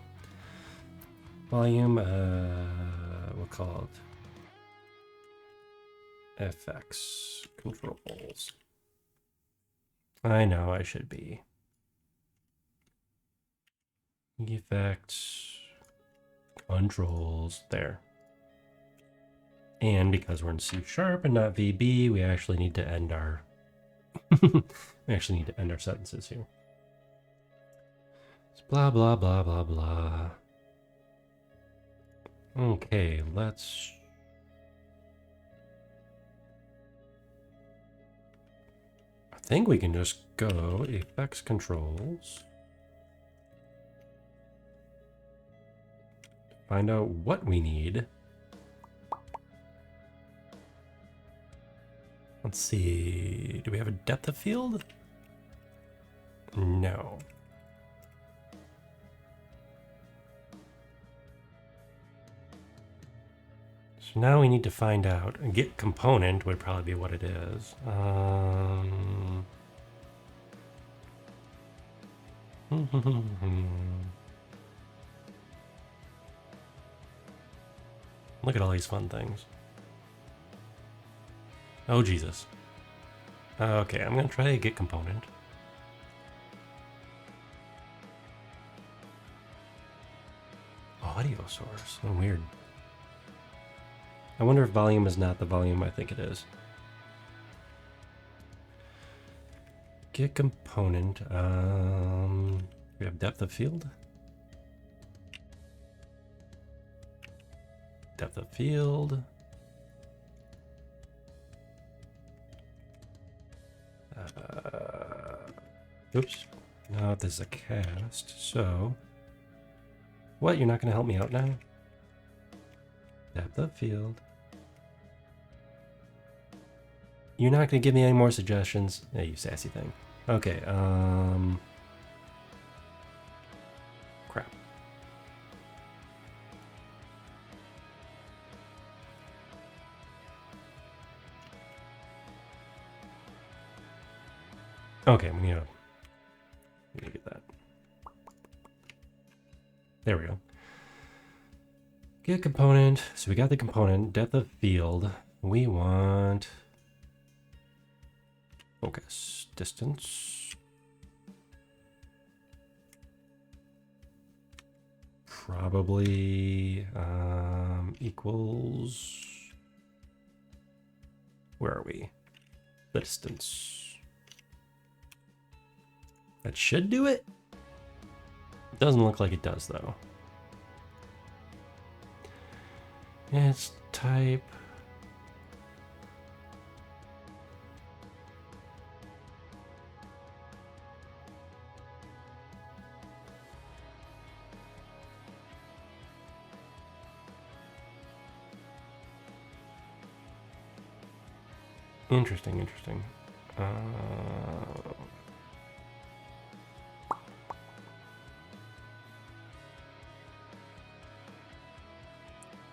Volume, we'll call it FX controls. I know I should be. Effects, controls, there. And because we're in C# and not VB, we actually need to end our sentences here. It's blah blah blah blah blah. Okay, let's I think we can just go effects controls. Find out what we need. Let's see, do we have a depth of field? No. So now we need to find out, a get component would probably be what it is. Look at all these fun things. Oh, Jesus. Okay, I'm gonna try to get component. Audio source. Oh, weird. I wonder if volume is not the volume I think it is. Get component. We have depth of field. Depth of field. Oops. No, this is a cast. So, what? You're not going to help me out now? Depth of field. You're not going to give me any more suggestions? Yeah, you sassy thing. Okay, crap. Okay, I'm gonna get that. There we go. Get component. So we got the component, depth of field. We want focus distance. Probably equals. Where are we? The distance. That should do it. Doesn't look like it does though. It's type. Interesting, interesting.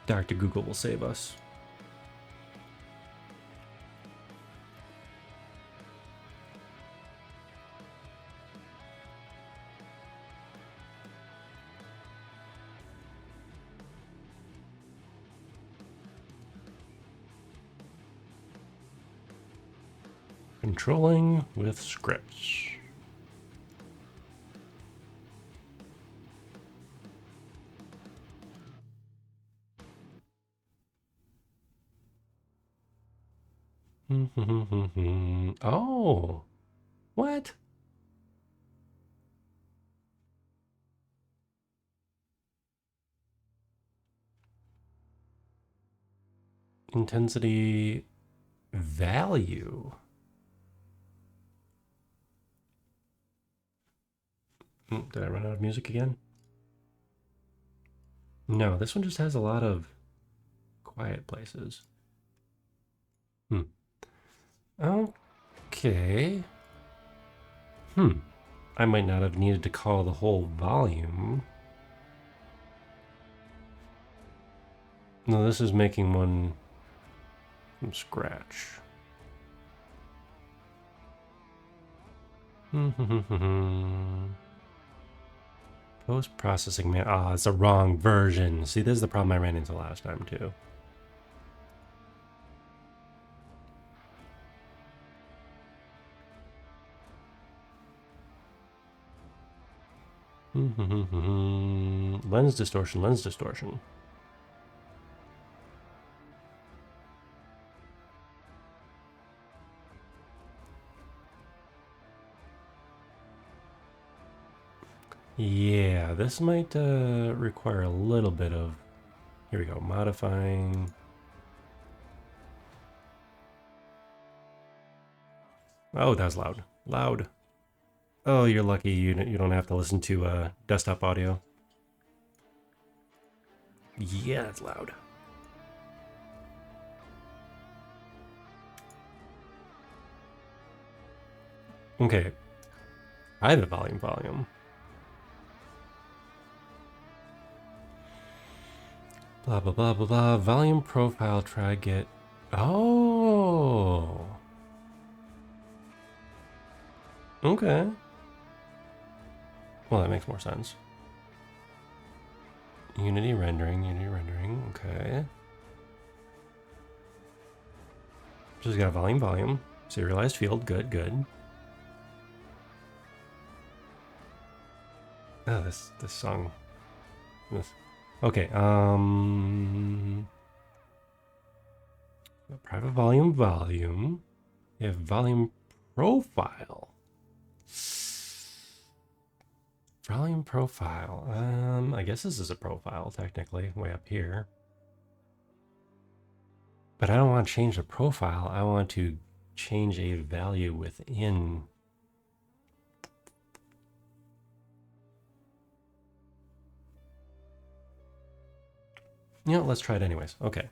Dr. Google will save us. Controlling with scripts. Oh, what? Intensity value. Did I run out of music again? No, this one just has a lot of quiet places. Okay. I might not have needed to call the whole volume. No, this is making one from scratch. Post-processing, man. Ah, it's the wrong version. See, this is the problem I ran into last time, too. Lens distortion, lens distortion. Yeah, this might require a little bit of... Here we go, modifying... Oh, that was loud. Loud. Oh, you're lucky you don't have to listen to desktop audio. Yeah, it's loud. Okay. I have a volume. Blah, blah, blah, blah, blah. Volume profile, try get... Oh! Okay. Well, that makes more sense. Unity rendering, okay. Just got volume. Serialized field, good. Oh, this song. Okay, private volume. You have volume profile. Volume profile. I guess this is a profile, technically, way up here. But I don't want to change the profile. I want to change a value within. You know, let's try it anyways. Okay.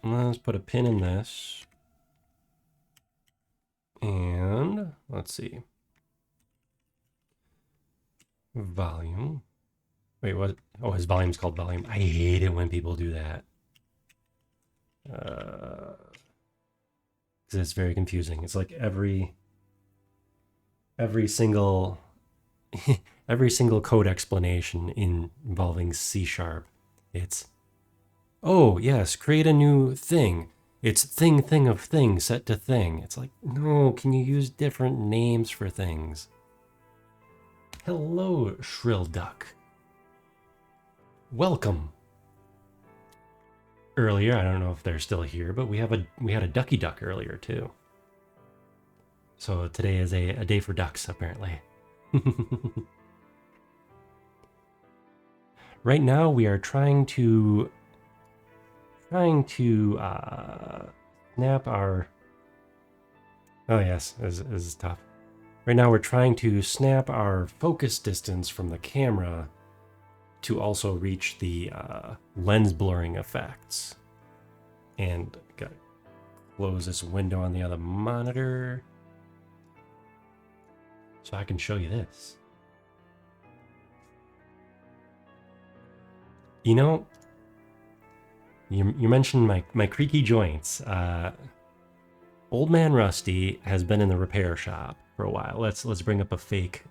Let's put a pin in this. And let's see. Volume. Wait, what? Oh, his volume's called volume. I hate it when people do that. Because it's very confusing. It's like every single every single code explanation involving C#. It's, oh yes, create a new thing. It's thing of thing set to thing. It's like, no, can you use different names for things? Hello, Shrill Duck. Welcome. Earlier, I don't know if they're still here, but we had a Ducky Duck earlier too. So today is a day for ducks, apparently. Right now, we are trying to trying to snap our... Oh yes, this is tough. Right now we're trying to snap our focus distance from the camera to also reach the lens blurring effects. And got to close this window on the other monitor so I can show you this. You know, you mentioned my creaky joints. Old Man Rusty has been in the repair shop for a while. Let's bring up a fake.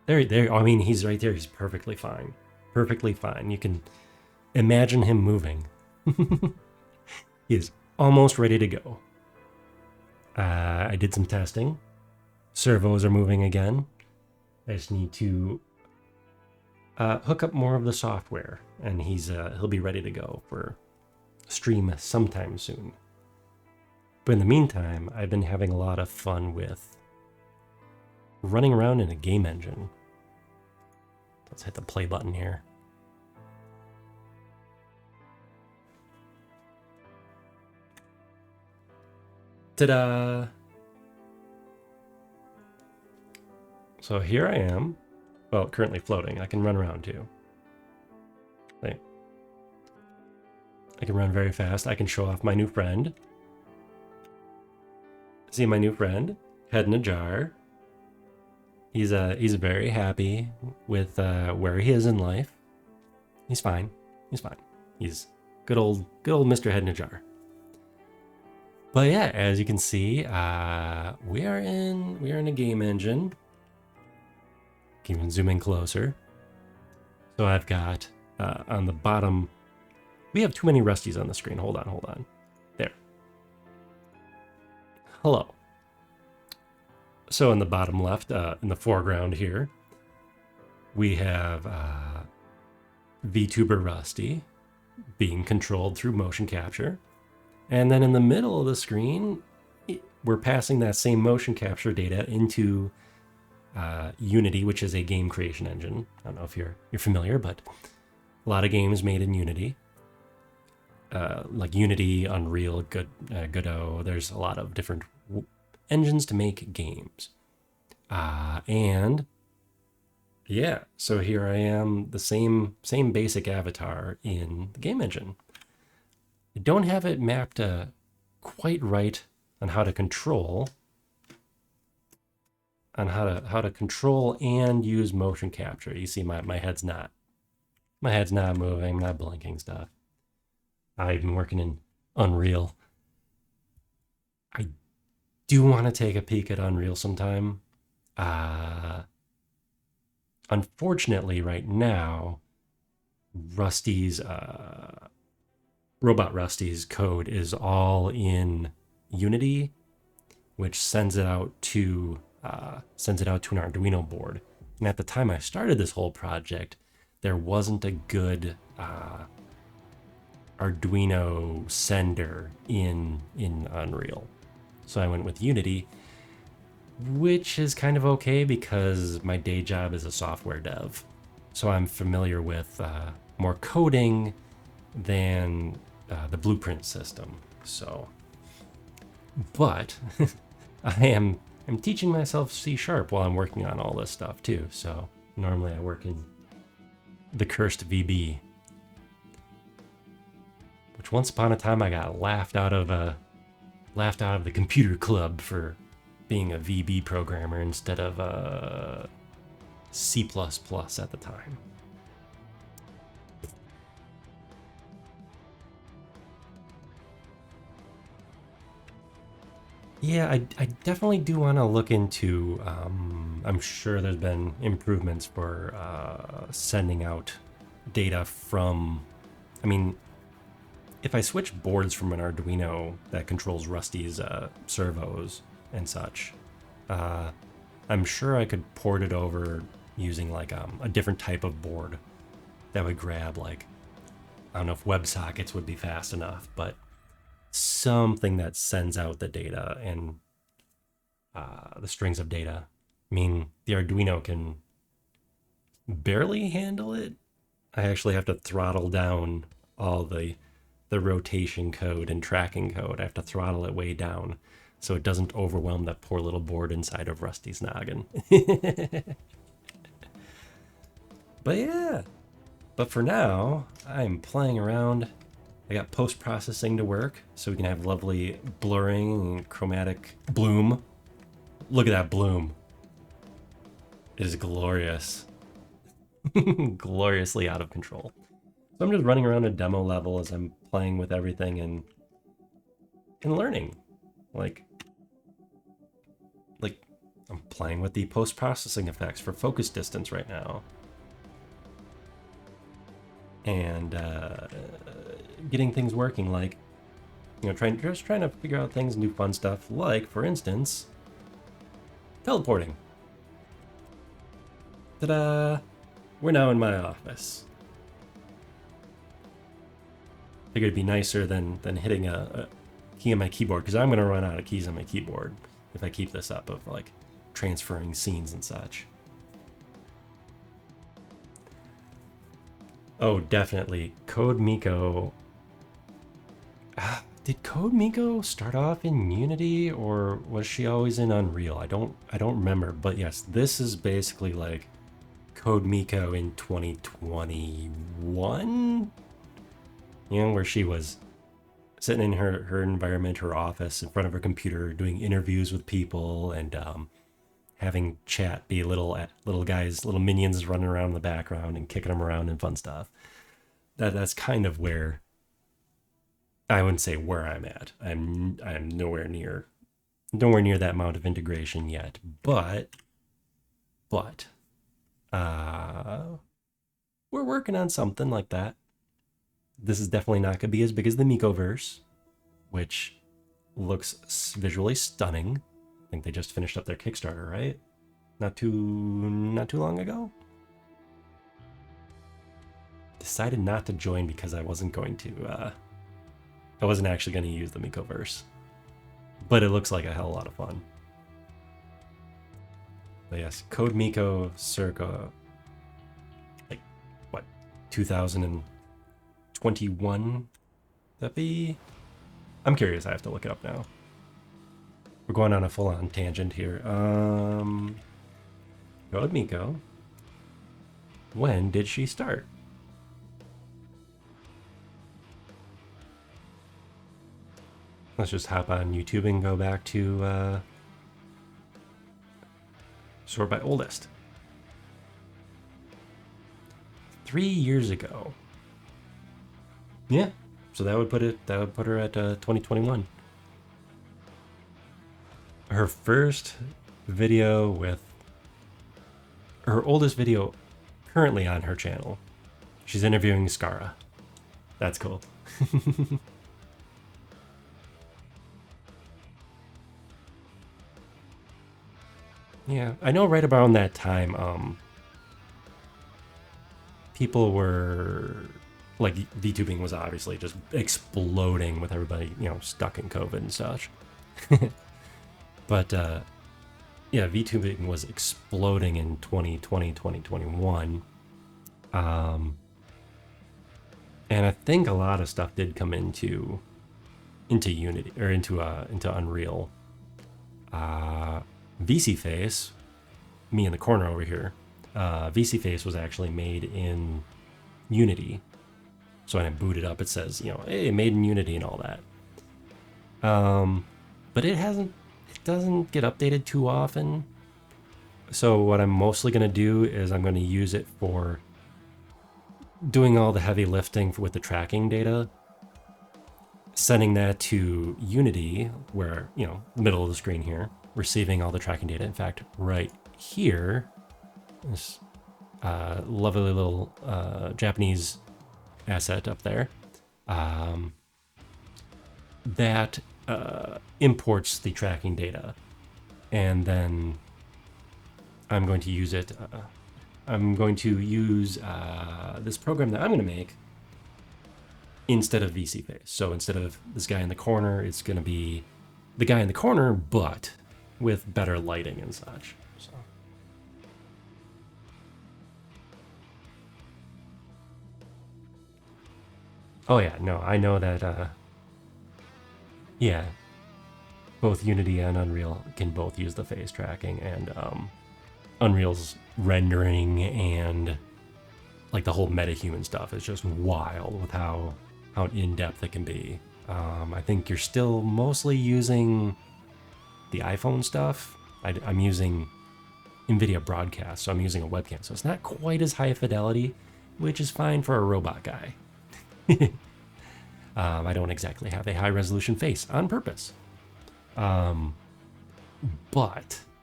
There. I mean, he's right there. He's perfectly fine. Perfectly fine. You can imagine him moving. He is almost ready to go. I did some testing. Servos are moving again. I just need to hook up more of the software, and he'll be ready to go for stream sometime soon. But in the meantime, I've been having a lot of fun with running around in a game engine. Let's hit the play button here. Ta-da! So here I am. Well, currently floating. I can run around too. Wait. I can run very fast. I can show off my new friend. See my new friend? Head in a jar. He's very happy with where he is in life. He's fine. He's fine. He's good old Mr. Head in a jar. But yeah, as you can see, we are in a game engine. Can even zoom in closer. So I've got on the bottom. We have too many Rusties on the screen. Hold on. There. Hello. So in the bottom left, in the foreground here, we have VTuber Rusty being controlled through motion capture. And then in the middle of the screen, we're passing that same motion capture data into Unity, which is a game creation engine. I don't know if you're familiar, but a lot of games made in Unity. Like Unity, Unreal, Godot. There's a lot of different engines to make games. And yeah, so here I am, the same basic avatar in the game engine. I don't have it mapped quite right on how to control, and use motion capture. You see my head's not moving, I'm not blinking stuff. I've been working in Unreal. I do want to take a peek at Unreal sometime. Unfortunately, right now, Robot Rusty's code is all in Unity, which sends it out to an Arduino board. And at the time I started this whole project, there wasn't a good Arduino sender in Unreal. So I went with Unity, which is kind of okay because my day job is a software dev. So I'm familiar with more coding than the blueprint system. So, but I'm teaching myself C# while I'm working on all this stuff too. So normally I work in the cursed VB, which once upon a time I got laughed out of the computer club for being a VB programmer instead of C++ at the time. Yeah, I definitely do want to look into, I'm sure there's been improvements for sending out data from, I mean, if I switch boards from an Arduino that controls Rusty's servos and such, I'm sure I could port it over using like a different type of board that would grab, like, I don't know if WebSockets would be fast enough, but something that sends out the data and the strings of data. I mean, the Arduino can barely handle it. I actually have to throttle down all the the rotation code and tracking code. I have to throttle it way down so it doesn't overwhelm that poor little board inside of Rusty's noggin. But yeah. But for now, I'm playing around. I got post-processing to work, so we can have lovely blurring and chromatic bloom. Look at that bloom. It is glorious. Gloriously out of control. So I'm just running around a demo level as I'm playing with everything and learning. Like I'm playing with the post-processing effects for focus distance right now. And getting things working, like, you know, trying to figure out things and do fun stuff, like, for instance, teleporting. Ta-da! We're now in my office. Figured it'd be nicer than hitting a key on my keyboard, because I'm going to run out of keys on my keyboard if I keep this up of, like, transferring scenes and such. Oh, definitely. CodeMiko. Did CodeMiko start off in Unity, or was she always in Unreal? I don't remember. But yes, this is basically like CodeMiko in 2021. You know, where she was sitting in her environment, her office, in front of her computer, doing interviews with people, and having chat be little guys, little minions running around in the background and kicking them around and fun stuff. That's kind of where, I wouldn't say where I'm at. I'm nowhere near that amount of integration yet. But we're working on something like that. This is definitely not gonna be as big as the Mikoverse, which looks visually stunning. I think they just finished up their Kickstarter, right? Not too long ago. Decided not to join because I wasn't going to. I wasn't actually going to use the Mikoverse, but it looks like a hell of a lot of fun. But yes, CodeMiko circa, like, what, 2021? That be? I'm curious. I have to look it up now. We're going on a full-on tangent here. CodeMiko. When did she start? Let's just hop on YouTube and go back to sort by oldest. 3 years ago. Yeah, so that would put her at 2021. Her first video with her oldest video currently on her channel. She's interviewing Skara. That's cool. Yeah, I know right around that time, people were, like, VTubing was obviously just exploding with everybody, you know, stuck in COVID and such. But, yeah, VTubing was exploding in 2020, 2021. And I think a lot of stuff did come into Unity, or into Unreal. VSeeFace, me in the corner over here, VSeeFace was actually made in Unity. So when I boot it up, it says, you know, hey, made in Unity and all that. But it doesn't get updated too often. So what I'm mostly going to do is I'm going to use it for doing all the heavy lifting with the tracking data, sending that to Unity, where, you know, middle of the screen here, receiving all the tracking data. In fact, right here, this lovely little Japanese asset up there, that imports the tracking data, and then I'm going to use it. I'm going to use this program that I'm going to make instead of VSeeFace. So instead of this guy in the corner, it's going to be the guy in the corner, but with better lighting and such. So. Oh yeah, no, I know that. Yeah, both Unity and Unreal can both use the face tracking, and Unreal's rendering and like the whole metahuman stuff is just wild with how in depth it can be. I think you're still mostly using the iPhone stuff. I'm using NVIDIA Broadcast, so I'm using a webcam, so it's not quite as high fidelity, which is fine for a robot guy. I don't exactly have a high resolution face on purpose. But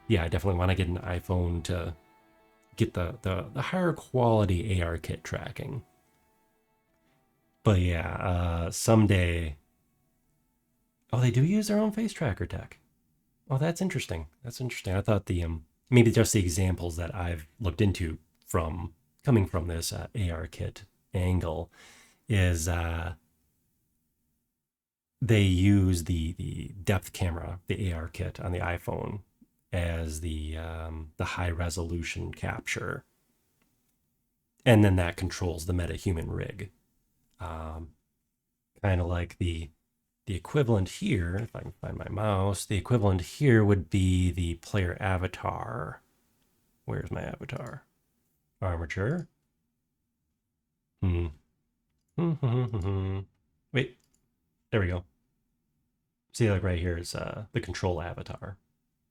yeah, I definitely want to get an iPhone to get the higher quality AR kit tracking. But yeah, someday. Oh, they do use their own face tracker tech. Oh, that's interesting. That's interesting. I thought the maybe just the examples that I've looked into from coming from this AR kit angle is they use the depth camera, the AR kit on the iPhone, as the high resolution capture, and then that controls the MetaHuman rig. Kind of like the equivalent here, if I can find my mouse, the equivalent here would be the player avatar. Where's my avatar? Armature. Wait, there we go. See, like right here is the control avatar.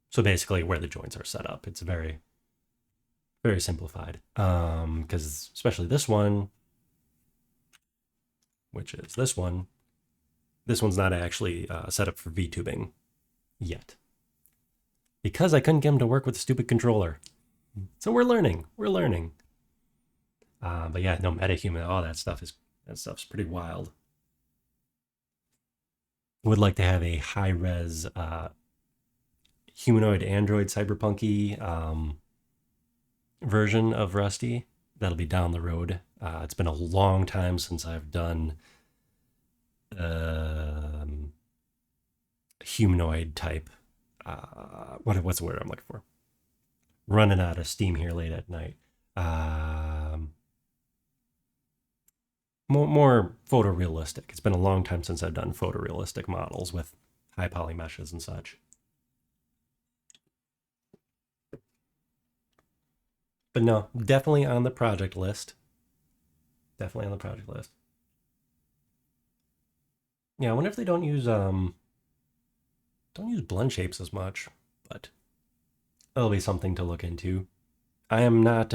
So basically where the joints are set up. It's very, very simplified. Because especially this one, which is this one's not actually set up for VTubing yet. Because I couldn't get him to work with a stupid controller. So we're learning. But yeah, no, MetaHuman, all that stuff's pretty wild. Would like to have a high-res humanoid android cyberpunky version of Rusty. That'll be down the road. It's been a long time since I've done humanoid type. What's the word I'm looking for? Running out of steam here late at night. More photorealistic. It's been a long time since I've done photorealistic models with high poly meshes and such. But no, definitely on the project list. Yeah, I wonder if they don't use blend shapes as much, but that'll be something to look into. I'm not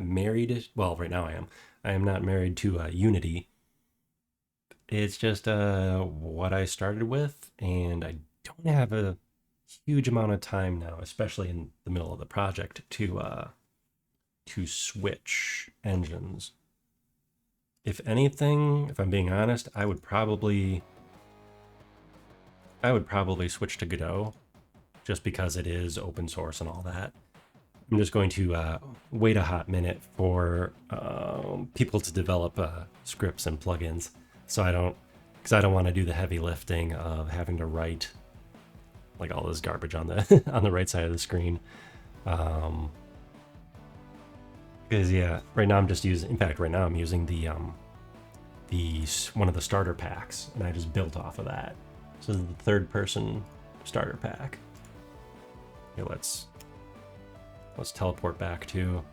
married. Well, right now I am. I am not married to Unity. It's just what I started with, and I don't have a huge amount of time now, especially in the middle of the project, to switch engines. If anything, if I'm being honest, I would probably switch to Godot, just because it is open source and all that. I'm just going to wait a hot minute for people to develop scripts and plugins, because I don't want to do the heavy lifting of having to write like all this garbage on the on the right side of the screen. Because yeah, right now I'm just using. In fact, right now I'm using the one of the starter packs, and I just built off of that. So this is the third-person starter pack. Here, let's teleport back to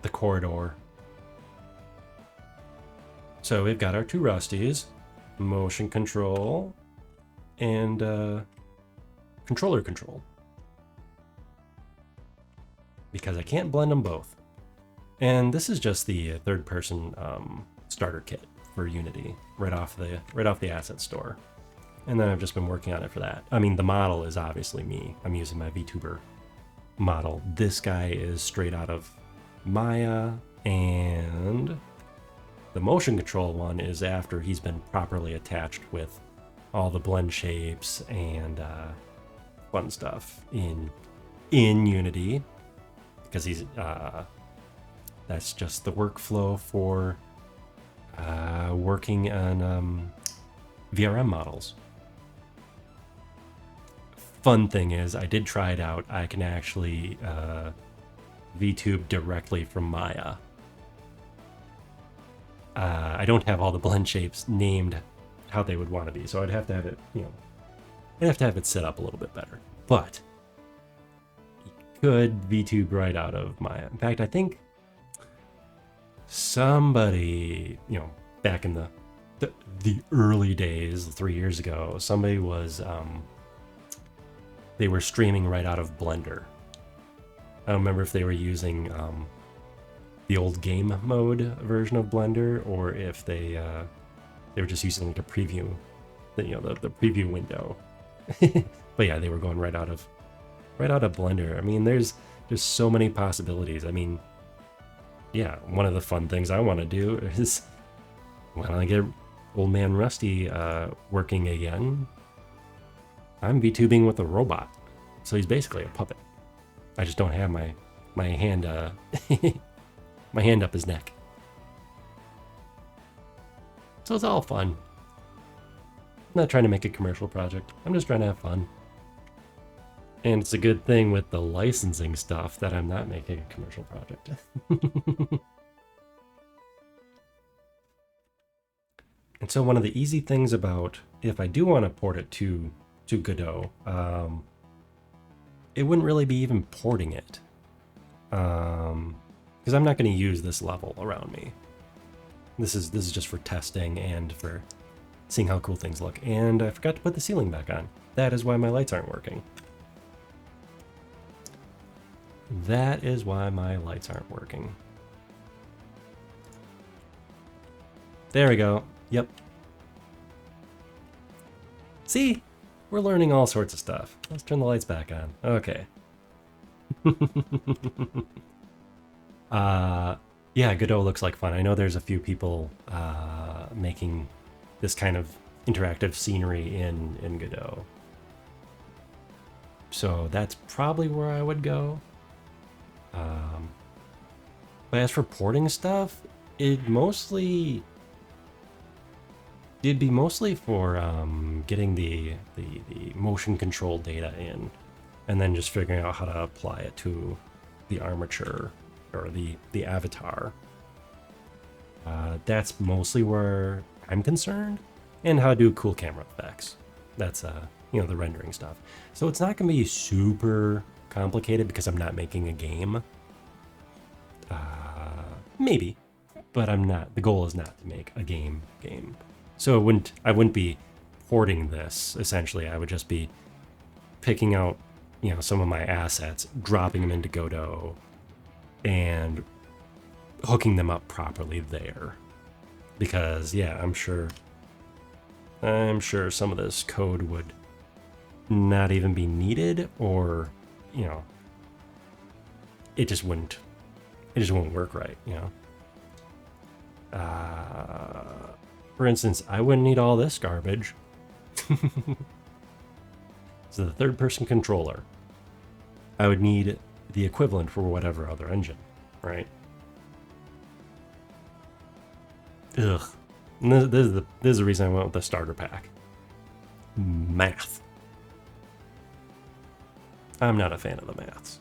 the corridor. So we've got our two Rusties, motion control, and controller control. Because I can't blend them both. And this is just the third-person starter kit for Unity, right off the asset store. And then I've just been working on it for that. I mean, the model is obviously me. I'm using my VTuber model. This guy is straight out of Maya, and the motion control one is after he's been properly attached with all the blend shapes and fun stuff in Unity, because he's that's just the workflow for working on VRM models. Fun thing is, I did try it out. I can actually VTube directly from Maya. I don't have all the blend shapes named how they would want to be, so I'd have to have it, I'd have to have it set up a little bit better. But could VTube right out of Maya. In fact, I think somebody, back in the early days, 3 years ago, somebody was they were streaming right out of Blender. I don't remember if they were using the old game mode version of Blender, or if they were just using like a preview, the preview window. But yeah, they were going right out of Blender. I mean, there's so many possibilities. I mean, yeah, one of the fun things I want to do is when I get old man Rusty working again, I'm VTubing with a robot. So he's basically a puppet. I just don't have my hand my hand up his neck. So it's all fun. I'm not trying to make a commercial project. I'm just trying to have fun. And it's a good thing with the licensing stuff that I'm not making a commercial project. And so one of the easy things about, if I do want to port it to Godot, it wouldn't really be even porting it. Because I'm not going to use this level around me. This is just for testing and for seeing how cool things look. And I forgot to put the ceiling back on. That is why my lights aren't working. That is why my lights aren't working. There we go. Yep. See? We're learning all sorts of stuff. Let's turn the lights back on. Okay. Yeah, Godot looks like fun. I know there's a few people making this kind of interactive scenery in Godot. So that's probably where I would go. But as for porting stuff, it'd be mostly for getting the motion control data in, and then just figuring out how to apply it to the armature or the avatar. That's mostly where I'm concerned, and how to do cool camera effects. That's the rendering stuff. So it's not going to be super complicated because I'm not making a game. Maybe, but I'm not. The goal is not to make a game. So I wouldn't be porting this. Essentially, I would just be picking out, some of my assets, dropping them into Godot, and hooking them up properly there. Because yeah, I'm sure some of this code would not even be needed, or it just wouldn't work right. For instance, I wouldn't need all this garbage. So the third-person controller, I would need the equivalent for whatever other engine, right? Ugh. And this is the reason I went with the starter pack. Math. I'm not a fan of the maths.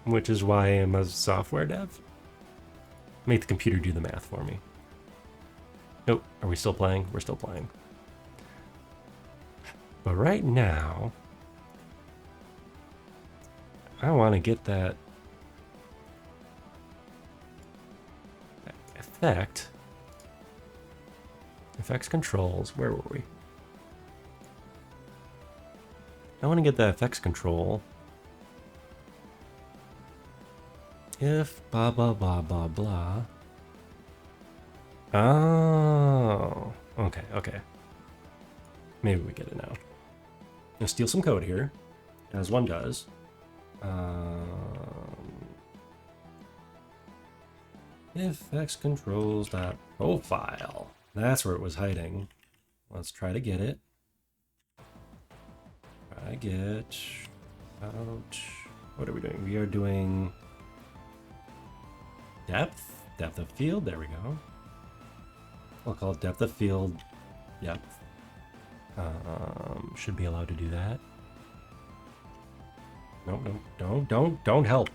Which is why I'm a software dev. Make the computer do the math for me. Nope. Are we still playing? We're still playing. But right now, I want to get that effect. Effects controls. Where were we? I want to get that effects control. If blah blah blah blah blah. Oh, okay. Maybe we get it now. I'll steal some code here, as one does. If x controls dot profile. That's where it was hiding. Let's try to get it. Try get out. What are we doing? We are doing depth of field. There we go. We'll call it depth of field. Yep. Should be allowed to do that. No, don't help.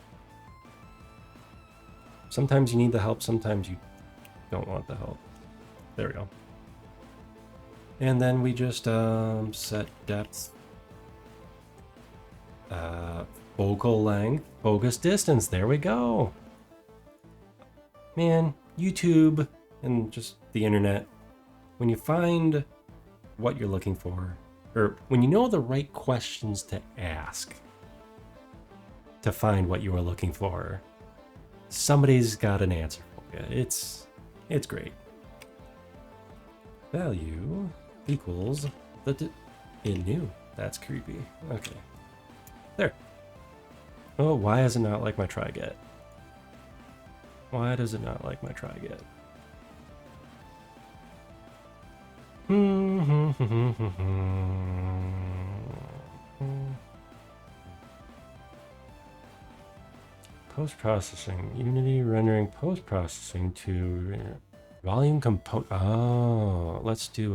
Sometimes you need the help, sometimes you don't want the help. There we go. And then we just set depth, focal length, focus distance. There we go. Man, YouTube and just the internet, when you find what you're looking for, or when you know the right questions to ask to find what you are looking for, somebody's got an answer for you. It's great. Value equals the it knew. That's creepy. Okay. There. Oh, why is it not like my try get? Why does it not like my try get? Post-processing. Unity rendering post-processing to volume component. Oh, let's do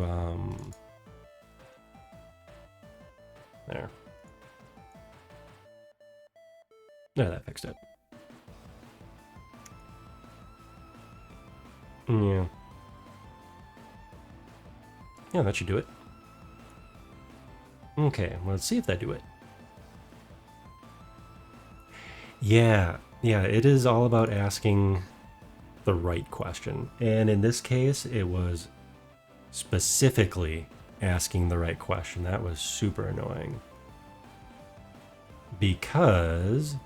there. No, that fixed it. Yeah. Yeah, that should do it. Okay, let's see if that do it. Yeah, it is all about asking the right question. And in this case, it was specifically asking the right question. That was super annoying. Because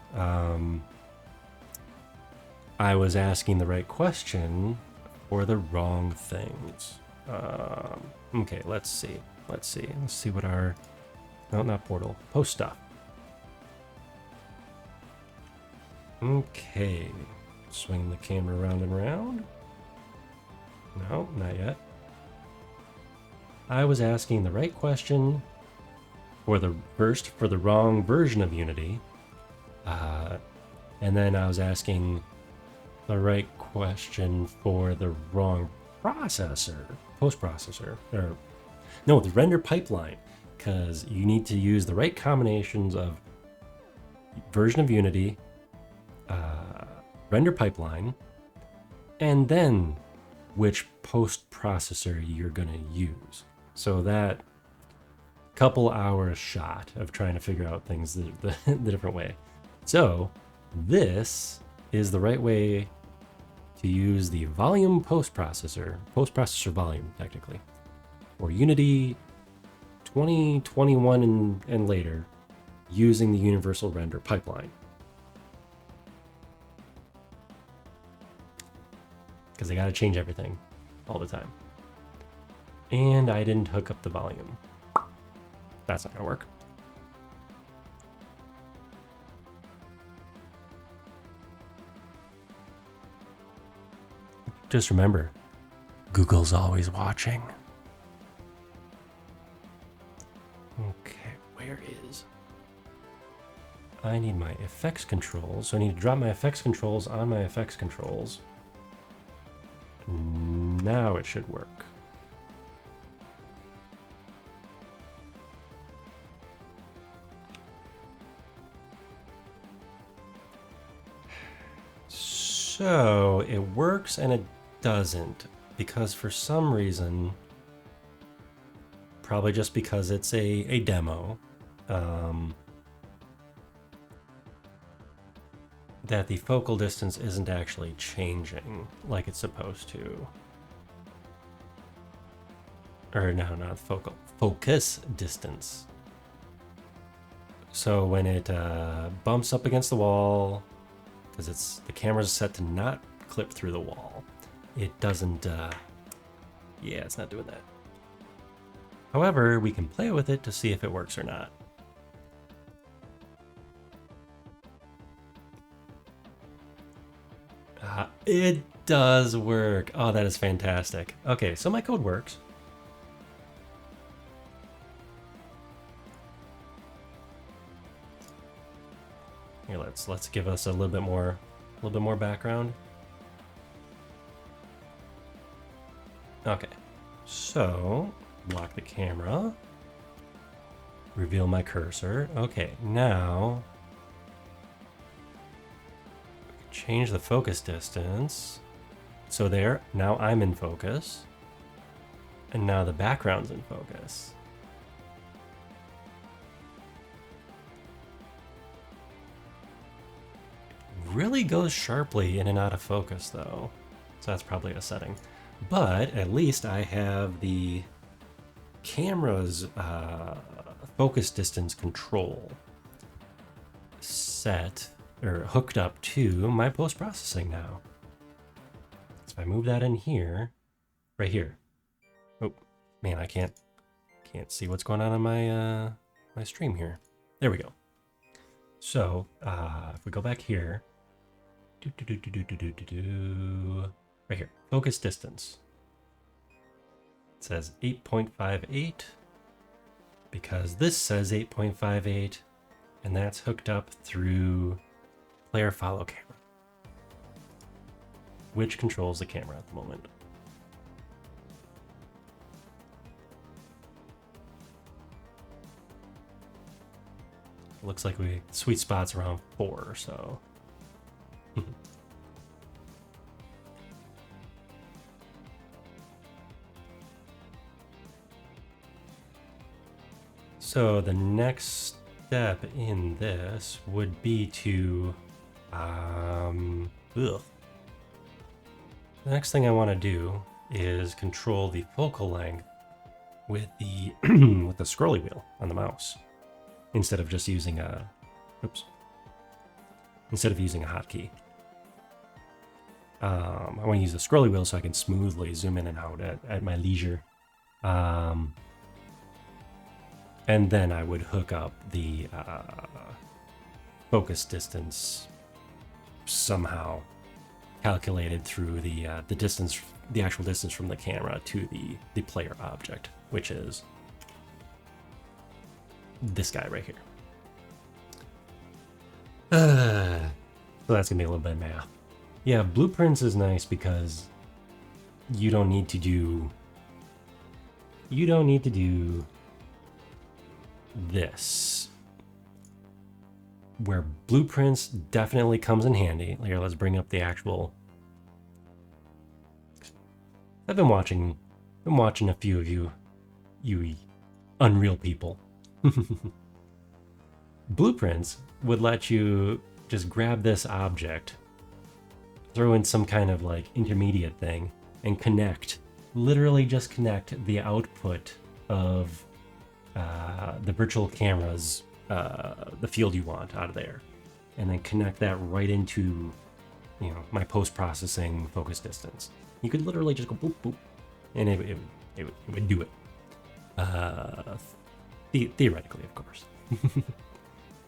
I was asking the right question for the wrong things. Okay, let's see. Let's see what our... No, not portal. Post stuff. Okay. Swing the camera around and around. No, not yet. I was asking the right question for the wrong version of Unity. And then I was asking the right question for the wrong processor, post-processor, or no, the render pipeline, because you need to use the right combinations of version of Unity, render pipeline, and then which post-processor you're going to use. So that couple hours shot of trying to figure out things the different way. So this is the right way to use the volume post-processor volume, technically, or Unity 2021 and later, using the universal render pipeline. Because I got to change everything all the time. And I didn't hook up the volume. That's not going to work. Just remember, Google's always watching. Okay, where is... I need my effects controls. So I need to drop my effects controls on my effects controls. Now it should work. So it works and it doesn't, because for some reason, probably just because it's a demo, that the focal distance isn't actually changing like it's supposed to. Or no, not focal, focus distance. So when it bumps up against the wall, because the camera's set to not clip through the wall, it doesn't, yeah, it's not doing that. However, we can play with it to see if it works or not. It does work. Oh, that is fantastic. Okay, so my code works. Here, let's give us a little bit more background. Okay, so lock the camera, reveal my cursor. Okay, now change the focus distance. So there, now I'm in focus. And now the background's in focus. Really goes sharply in and out of focus though. So that's probably a setting. But at least I have the camera's focus distance control set or hooked up to my post-processing now. So if I move that in here, right here. Oh man, I can't see what's going on in my my stream here. There we go. So if we go back here, right here, focus distance. It says 8.58 because this says 8.58, and that's hooked up through player follow camera, which controls the camera at the moment. Looks like sweet spot's around 4 or so. So the next step in this would be to the next thing I want to do is control the focal length with the with the scrolly wheel on the mouse instead of just using a hotkey. I want to use the scrolly wheel so I can smoothly zoom in and out at my leisure. And then I would hook up the focus distance somehow calculated through the distance, the actual distance from the camera to the player object, which is this guy right here. So that's gonna be a little bit of math. Yeah, blueprints is nice because you don't need to do this, where blueprints definitely comes in handy. Here, let's bring up the actual. I've been watching a few of you Unreal people. Blueprints would let you just grab this object, throw in some kind of like intermediate thing, and literally just connect the output of the virtual camera's the field you want out of there, and then connect that right into, you know, my post-processing focus distance. You could literally just go boop boop, and it would do it. Theoretically, of course.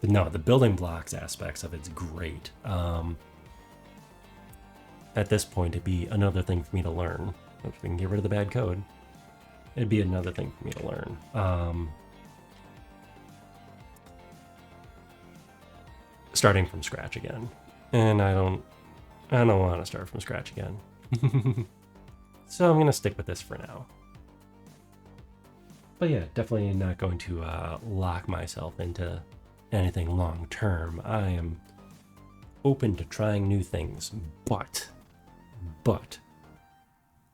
But no, the building blocks aspects of it's great. At this point, it'd be another thing for me to learn. If we can get rid of the bad code, it'd be another thing for me to learn. Starting from scratch again, and I don't want to start from scratch again. So I'm gonna stick with this for now. But yeah, definitely not going to lock myself into anything long term. I am open to trying new things, but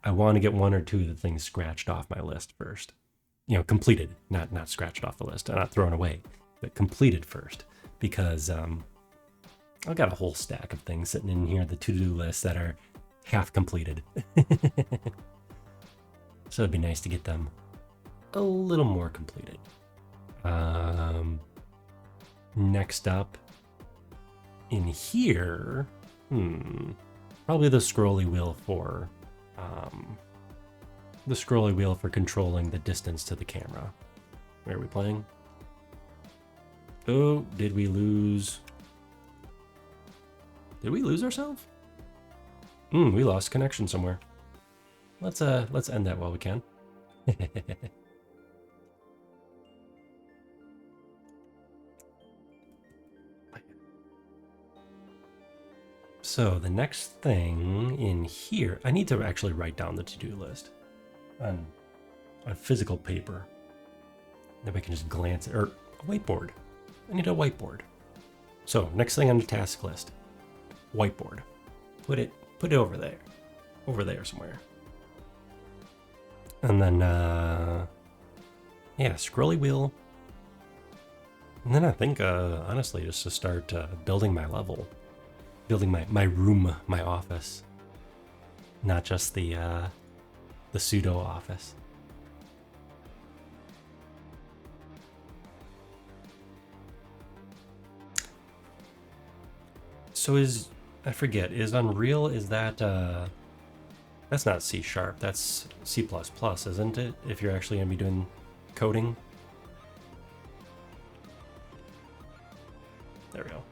I want to get one or two of the things scratched off my list first. You know, completed, not scratched off the list, not thrown away, but completed first, because I've got a whole stack of things sitting in here, the to-do list, that are half completed. So it'd be nice to get them a little more completed. Next up in here, probably the scrolly wheel for controlling the distance to the camera. Where are we playing? Oh, did we lose? Did we lose ourselves? We lost connection somewhere. Let's end that while we can. So the next thing in here, I need to actually write down the to-do list on physical paper. Then we can just glance at, or a whiteboard. I need a whiteboard. So next thing on the task list, whiteboard. put it over there somewhere. And then yeah, scrolly wheel. And then I think honestly just to start building my level, building my room, my office, not just the pseudo office. So I forget, is Unreal, is that, that's not C#, that's C++, isn't it? If you're actually going to be doing coding. There we go.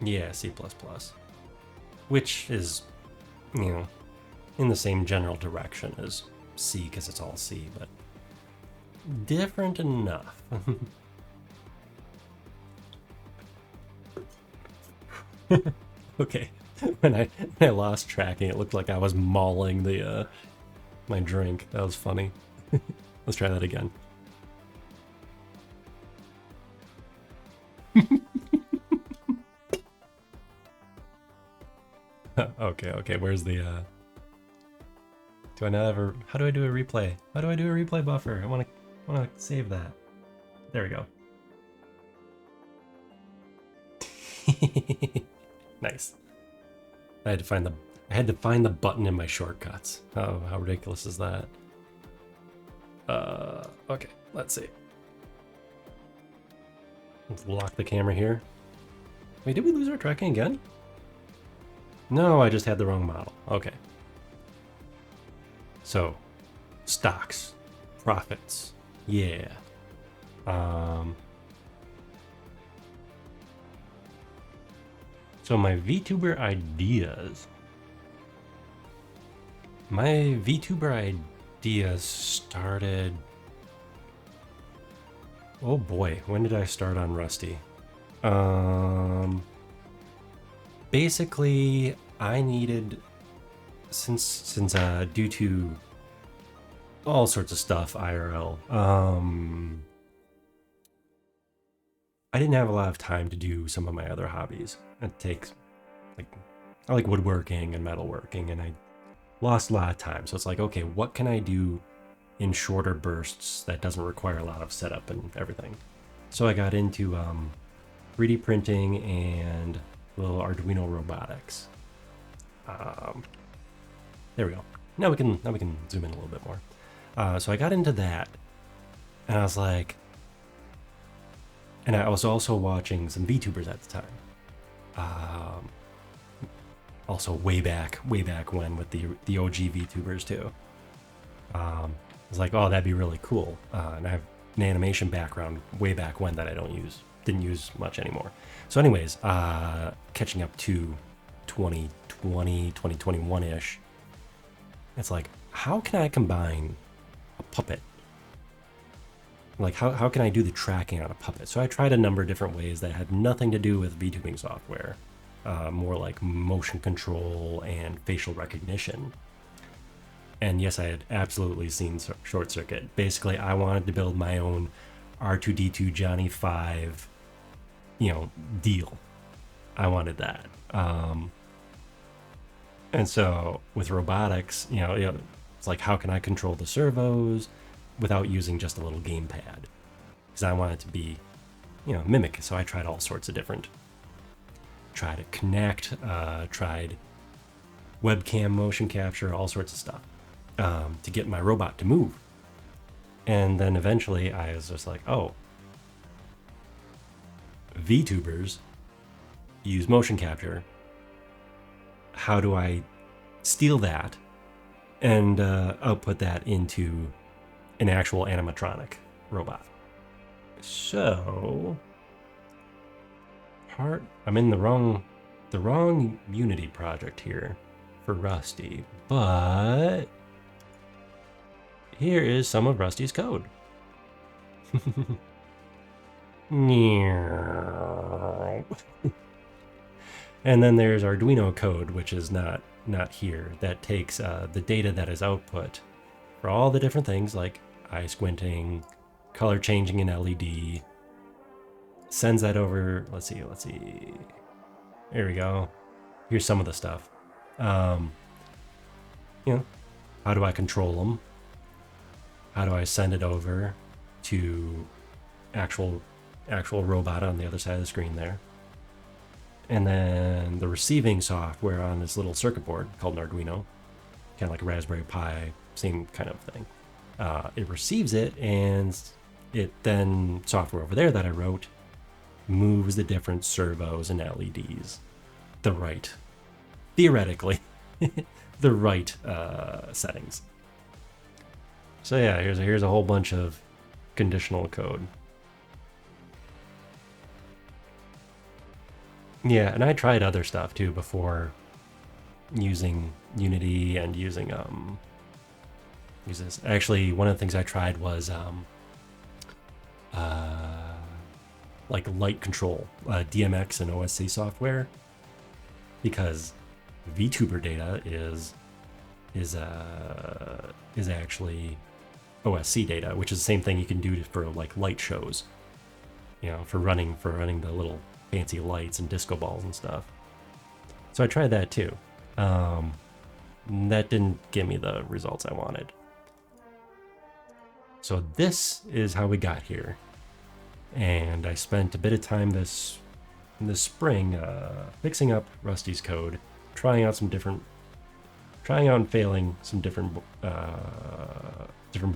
Yeah, C++. Which is, you know, in the same general direction as C, because it's all C, but different enough. Okay, when I lost tracking, it looked like I was mauling the my drink. That was funny. Let's try that again. Okay. Where's the do I not ever? How do I do a replay? How do I do a replay buffer? I want to save that. There we go. Nice. I had to find the button in my shortcuts. Oh, how ridiculous is that? Okay, let's see. Let's lock the camera here. Wait, did we lose our tracking again? No, I just had the wrong model. Okay. So, stocks, profits, yeah. So my VTuber ideas. My VTuber ideas started. Oh boy, when did I start on Rusty? Basically, I needed, since due to all sorts of stuff IRL, I didn't have a lot of time to do some of my other hobbies. It takes, I like woodworking and metalworking, and I lost a lot of time. So it's like, okay, what can I do in shorter bursts that doesn't require a lot of setup and everything? So I got into 3D printing and little Arduino robotics. There we go. Now we can zoom in a little bit more. So I got into that, and I was like, and I was also watching some VTubers at the time. Also way back when with the OG VTubers too. I was like, oh, that'd be really cool. And I have an animation background way back when that I didn't use much anymore. So anyways, catching up to 2020, 2021-ish, it's like, how can I combine a puppet? Like, how can I do the tracking on a puppet? So I tried a number of different ways that had nothing to do with VTubing software. More like motion control and facial recognition. And yes, I had absolutely seen Short Circuit. Basically, I wanted to build my own R2-D2 Johnny 5, deal. I wanted that. And so with robotics, it's like, how can I control the servos without using just a little gamepad? Because I want it to be, mimic. So I tried all sorts of different. Tried to connect, tried webcam motion capture, all sorts of stuff to get my robot to move. And then eventually I was just like, oh, VTubers use motion capture. How do I steal that and output that into an actual animatronic robot? So I'm in the wrong Unity project here for Rusty, but here is some of Rusty's code. And then there's Arduino code, which is not here, that takes the data that is output for all the different things like eye squinting, color changing in LED, sends that over. Let's see. There we go. Here's some of the stuff. You know, how do I control them? How do I send it over to actual robot on the other side of the screen there? And then the receiving software on this little circuit board called an Arduino, kind of like a Raspberry Pi, same kind of thing. It receives it, and it then, software over there that I wrote, moves the different servos and LEDs theoretically, the right settings. So yeah, here's a whole bunch of conditional code. Yeah, and I tried other stuff too before using Unity and using use this. Actually, one of the things I tried was like light control, DMX and OSC software, because VTuber data is actually OSC data, which is the same thing you can do for like light shows, you know, for running the little fancy lights and disco balls and stuff. So I tried that too. That didn't give me the results I wanted. So this is how we got here, and I spent a bit of time this spring fixing up Rusty's code, trying out and failing some different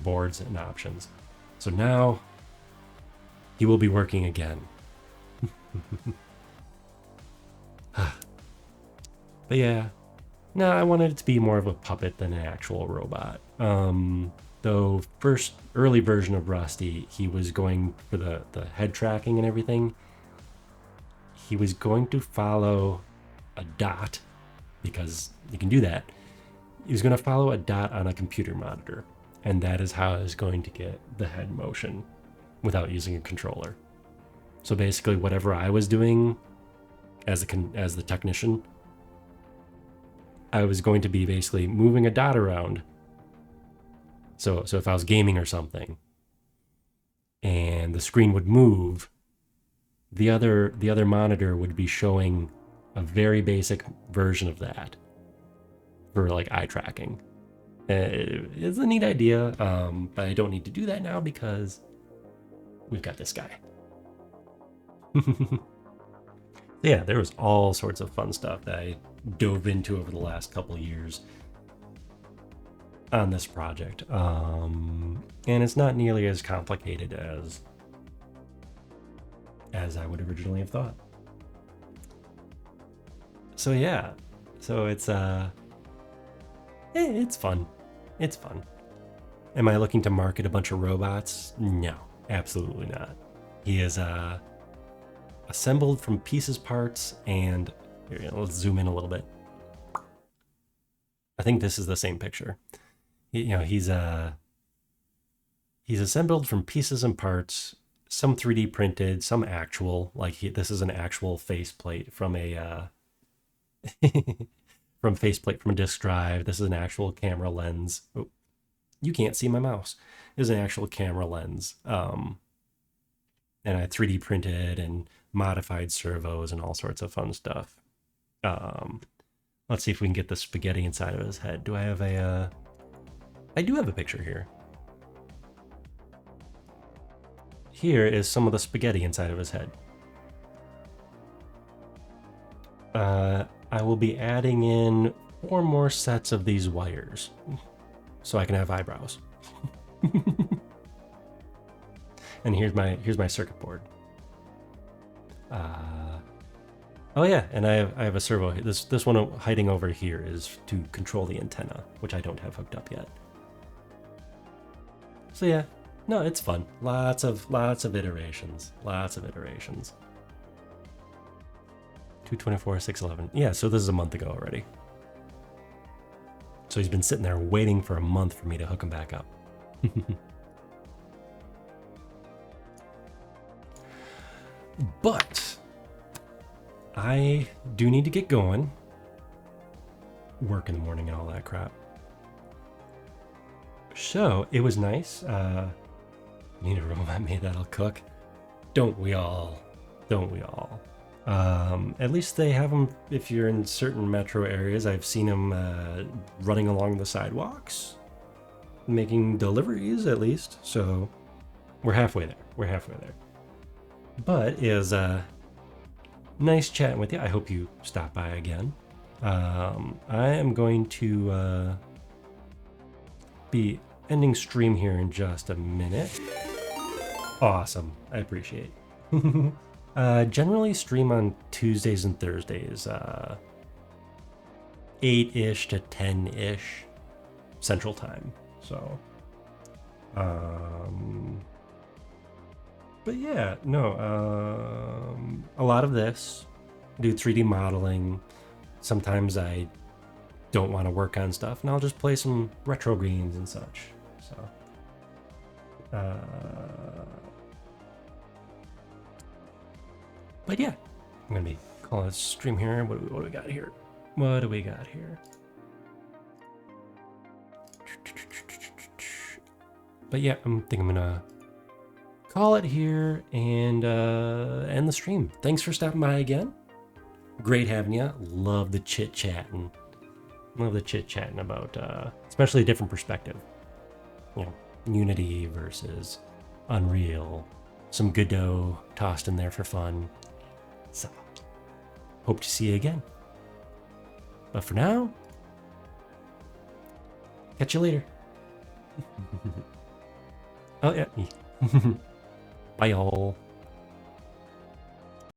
boards and options. So now he will be working again. But yeah, no, I wanted it to be more of a puppet than an actual robot. Though first early version of Rusty, he was going for the head tracking and everything. He was going to follow a dot, because you can do that. He was going to follow a dot on a computer monitor, and that is how I was going to get the head motion without using a controller. So basically, whatever I was doing as the technician, I was going to be basically moving a dot around. So if I was gaming or something, and the screen would move, the other monitor would be showing a very basic version of that for like eye tracking. It's a neat idea, but I don't need to do that now because we've got this guy. Yeah, there was all sorts of fun stuff that I dove into over the last couple of years on this project. And it's not nearly as complicated as I would originally have thought. So yeah, so it's fun. It's fun. Am I looking to market a bunch of robots? No, absolutely not. He is assembled from pieces, parts, and here, let's zoom in a little bit. I think this is the same picture. He's assembled from pieces and parts, some 3D printed, some actual. Like this is an actual faceplate from a from a disk drive. This is an actual camera lens. Oh, you can't see my mouse. This is an actual camera lens. And I 3D printed and modified servos and all sorts of fun stuff. Let's see if we can get the spaghetti inside of his head. Do I have a... I do have a picture here. Here is some of the spaghetti inside of his head. I will be adding in 4 more sets of these wires so I can have eyebrows. And here's my circuit board. Oh yeah, and I have a servo. This one hiding over here is to control the antenna, which I don't have hooked up yet. So yeah, no, it's fun. Lots of iterations. 224, 611. Yeah, so this is a month ago already. So he's been sitting there waiting for a month for me to hook him back up. But I do need to get going. Work in the morning and all that crap. So it was nice. Need a robot made that'll cook. Don't we all? Don't we all? At least they have them if you're in certain metro areas. I've seen them running along the sidewalks, making deliveries at least. So we're halfway there. We're halfway there. But it was nice chatting with you. I hope you stop by again. I am going to be ending stream here in just a minute. Awesome. I appreciate it. Generally stream on Tuesdays and Thursdays, 8-ish to 10-ish Central Time. So, but yeah, no, a lot of this, do 3D modeling. Sometimes I don't want to work on stuff, and I'll just play some retro games and such. So, but yeah, I'm gonna be calling it stream here. What do we got here? What do we got here? But yeah, I think I'm gonna call it here and end the stream. Thanks for stopping by again. Great having you. Love the chit chatting. Love the chit chatting about especially a different perspective. You know, Unity versus Unreal. Some Godot tossed in there for fun. So, hope to see you again. But for now, catch you later. Oh yeah. Bye y'all.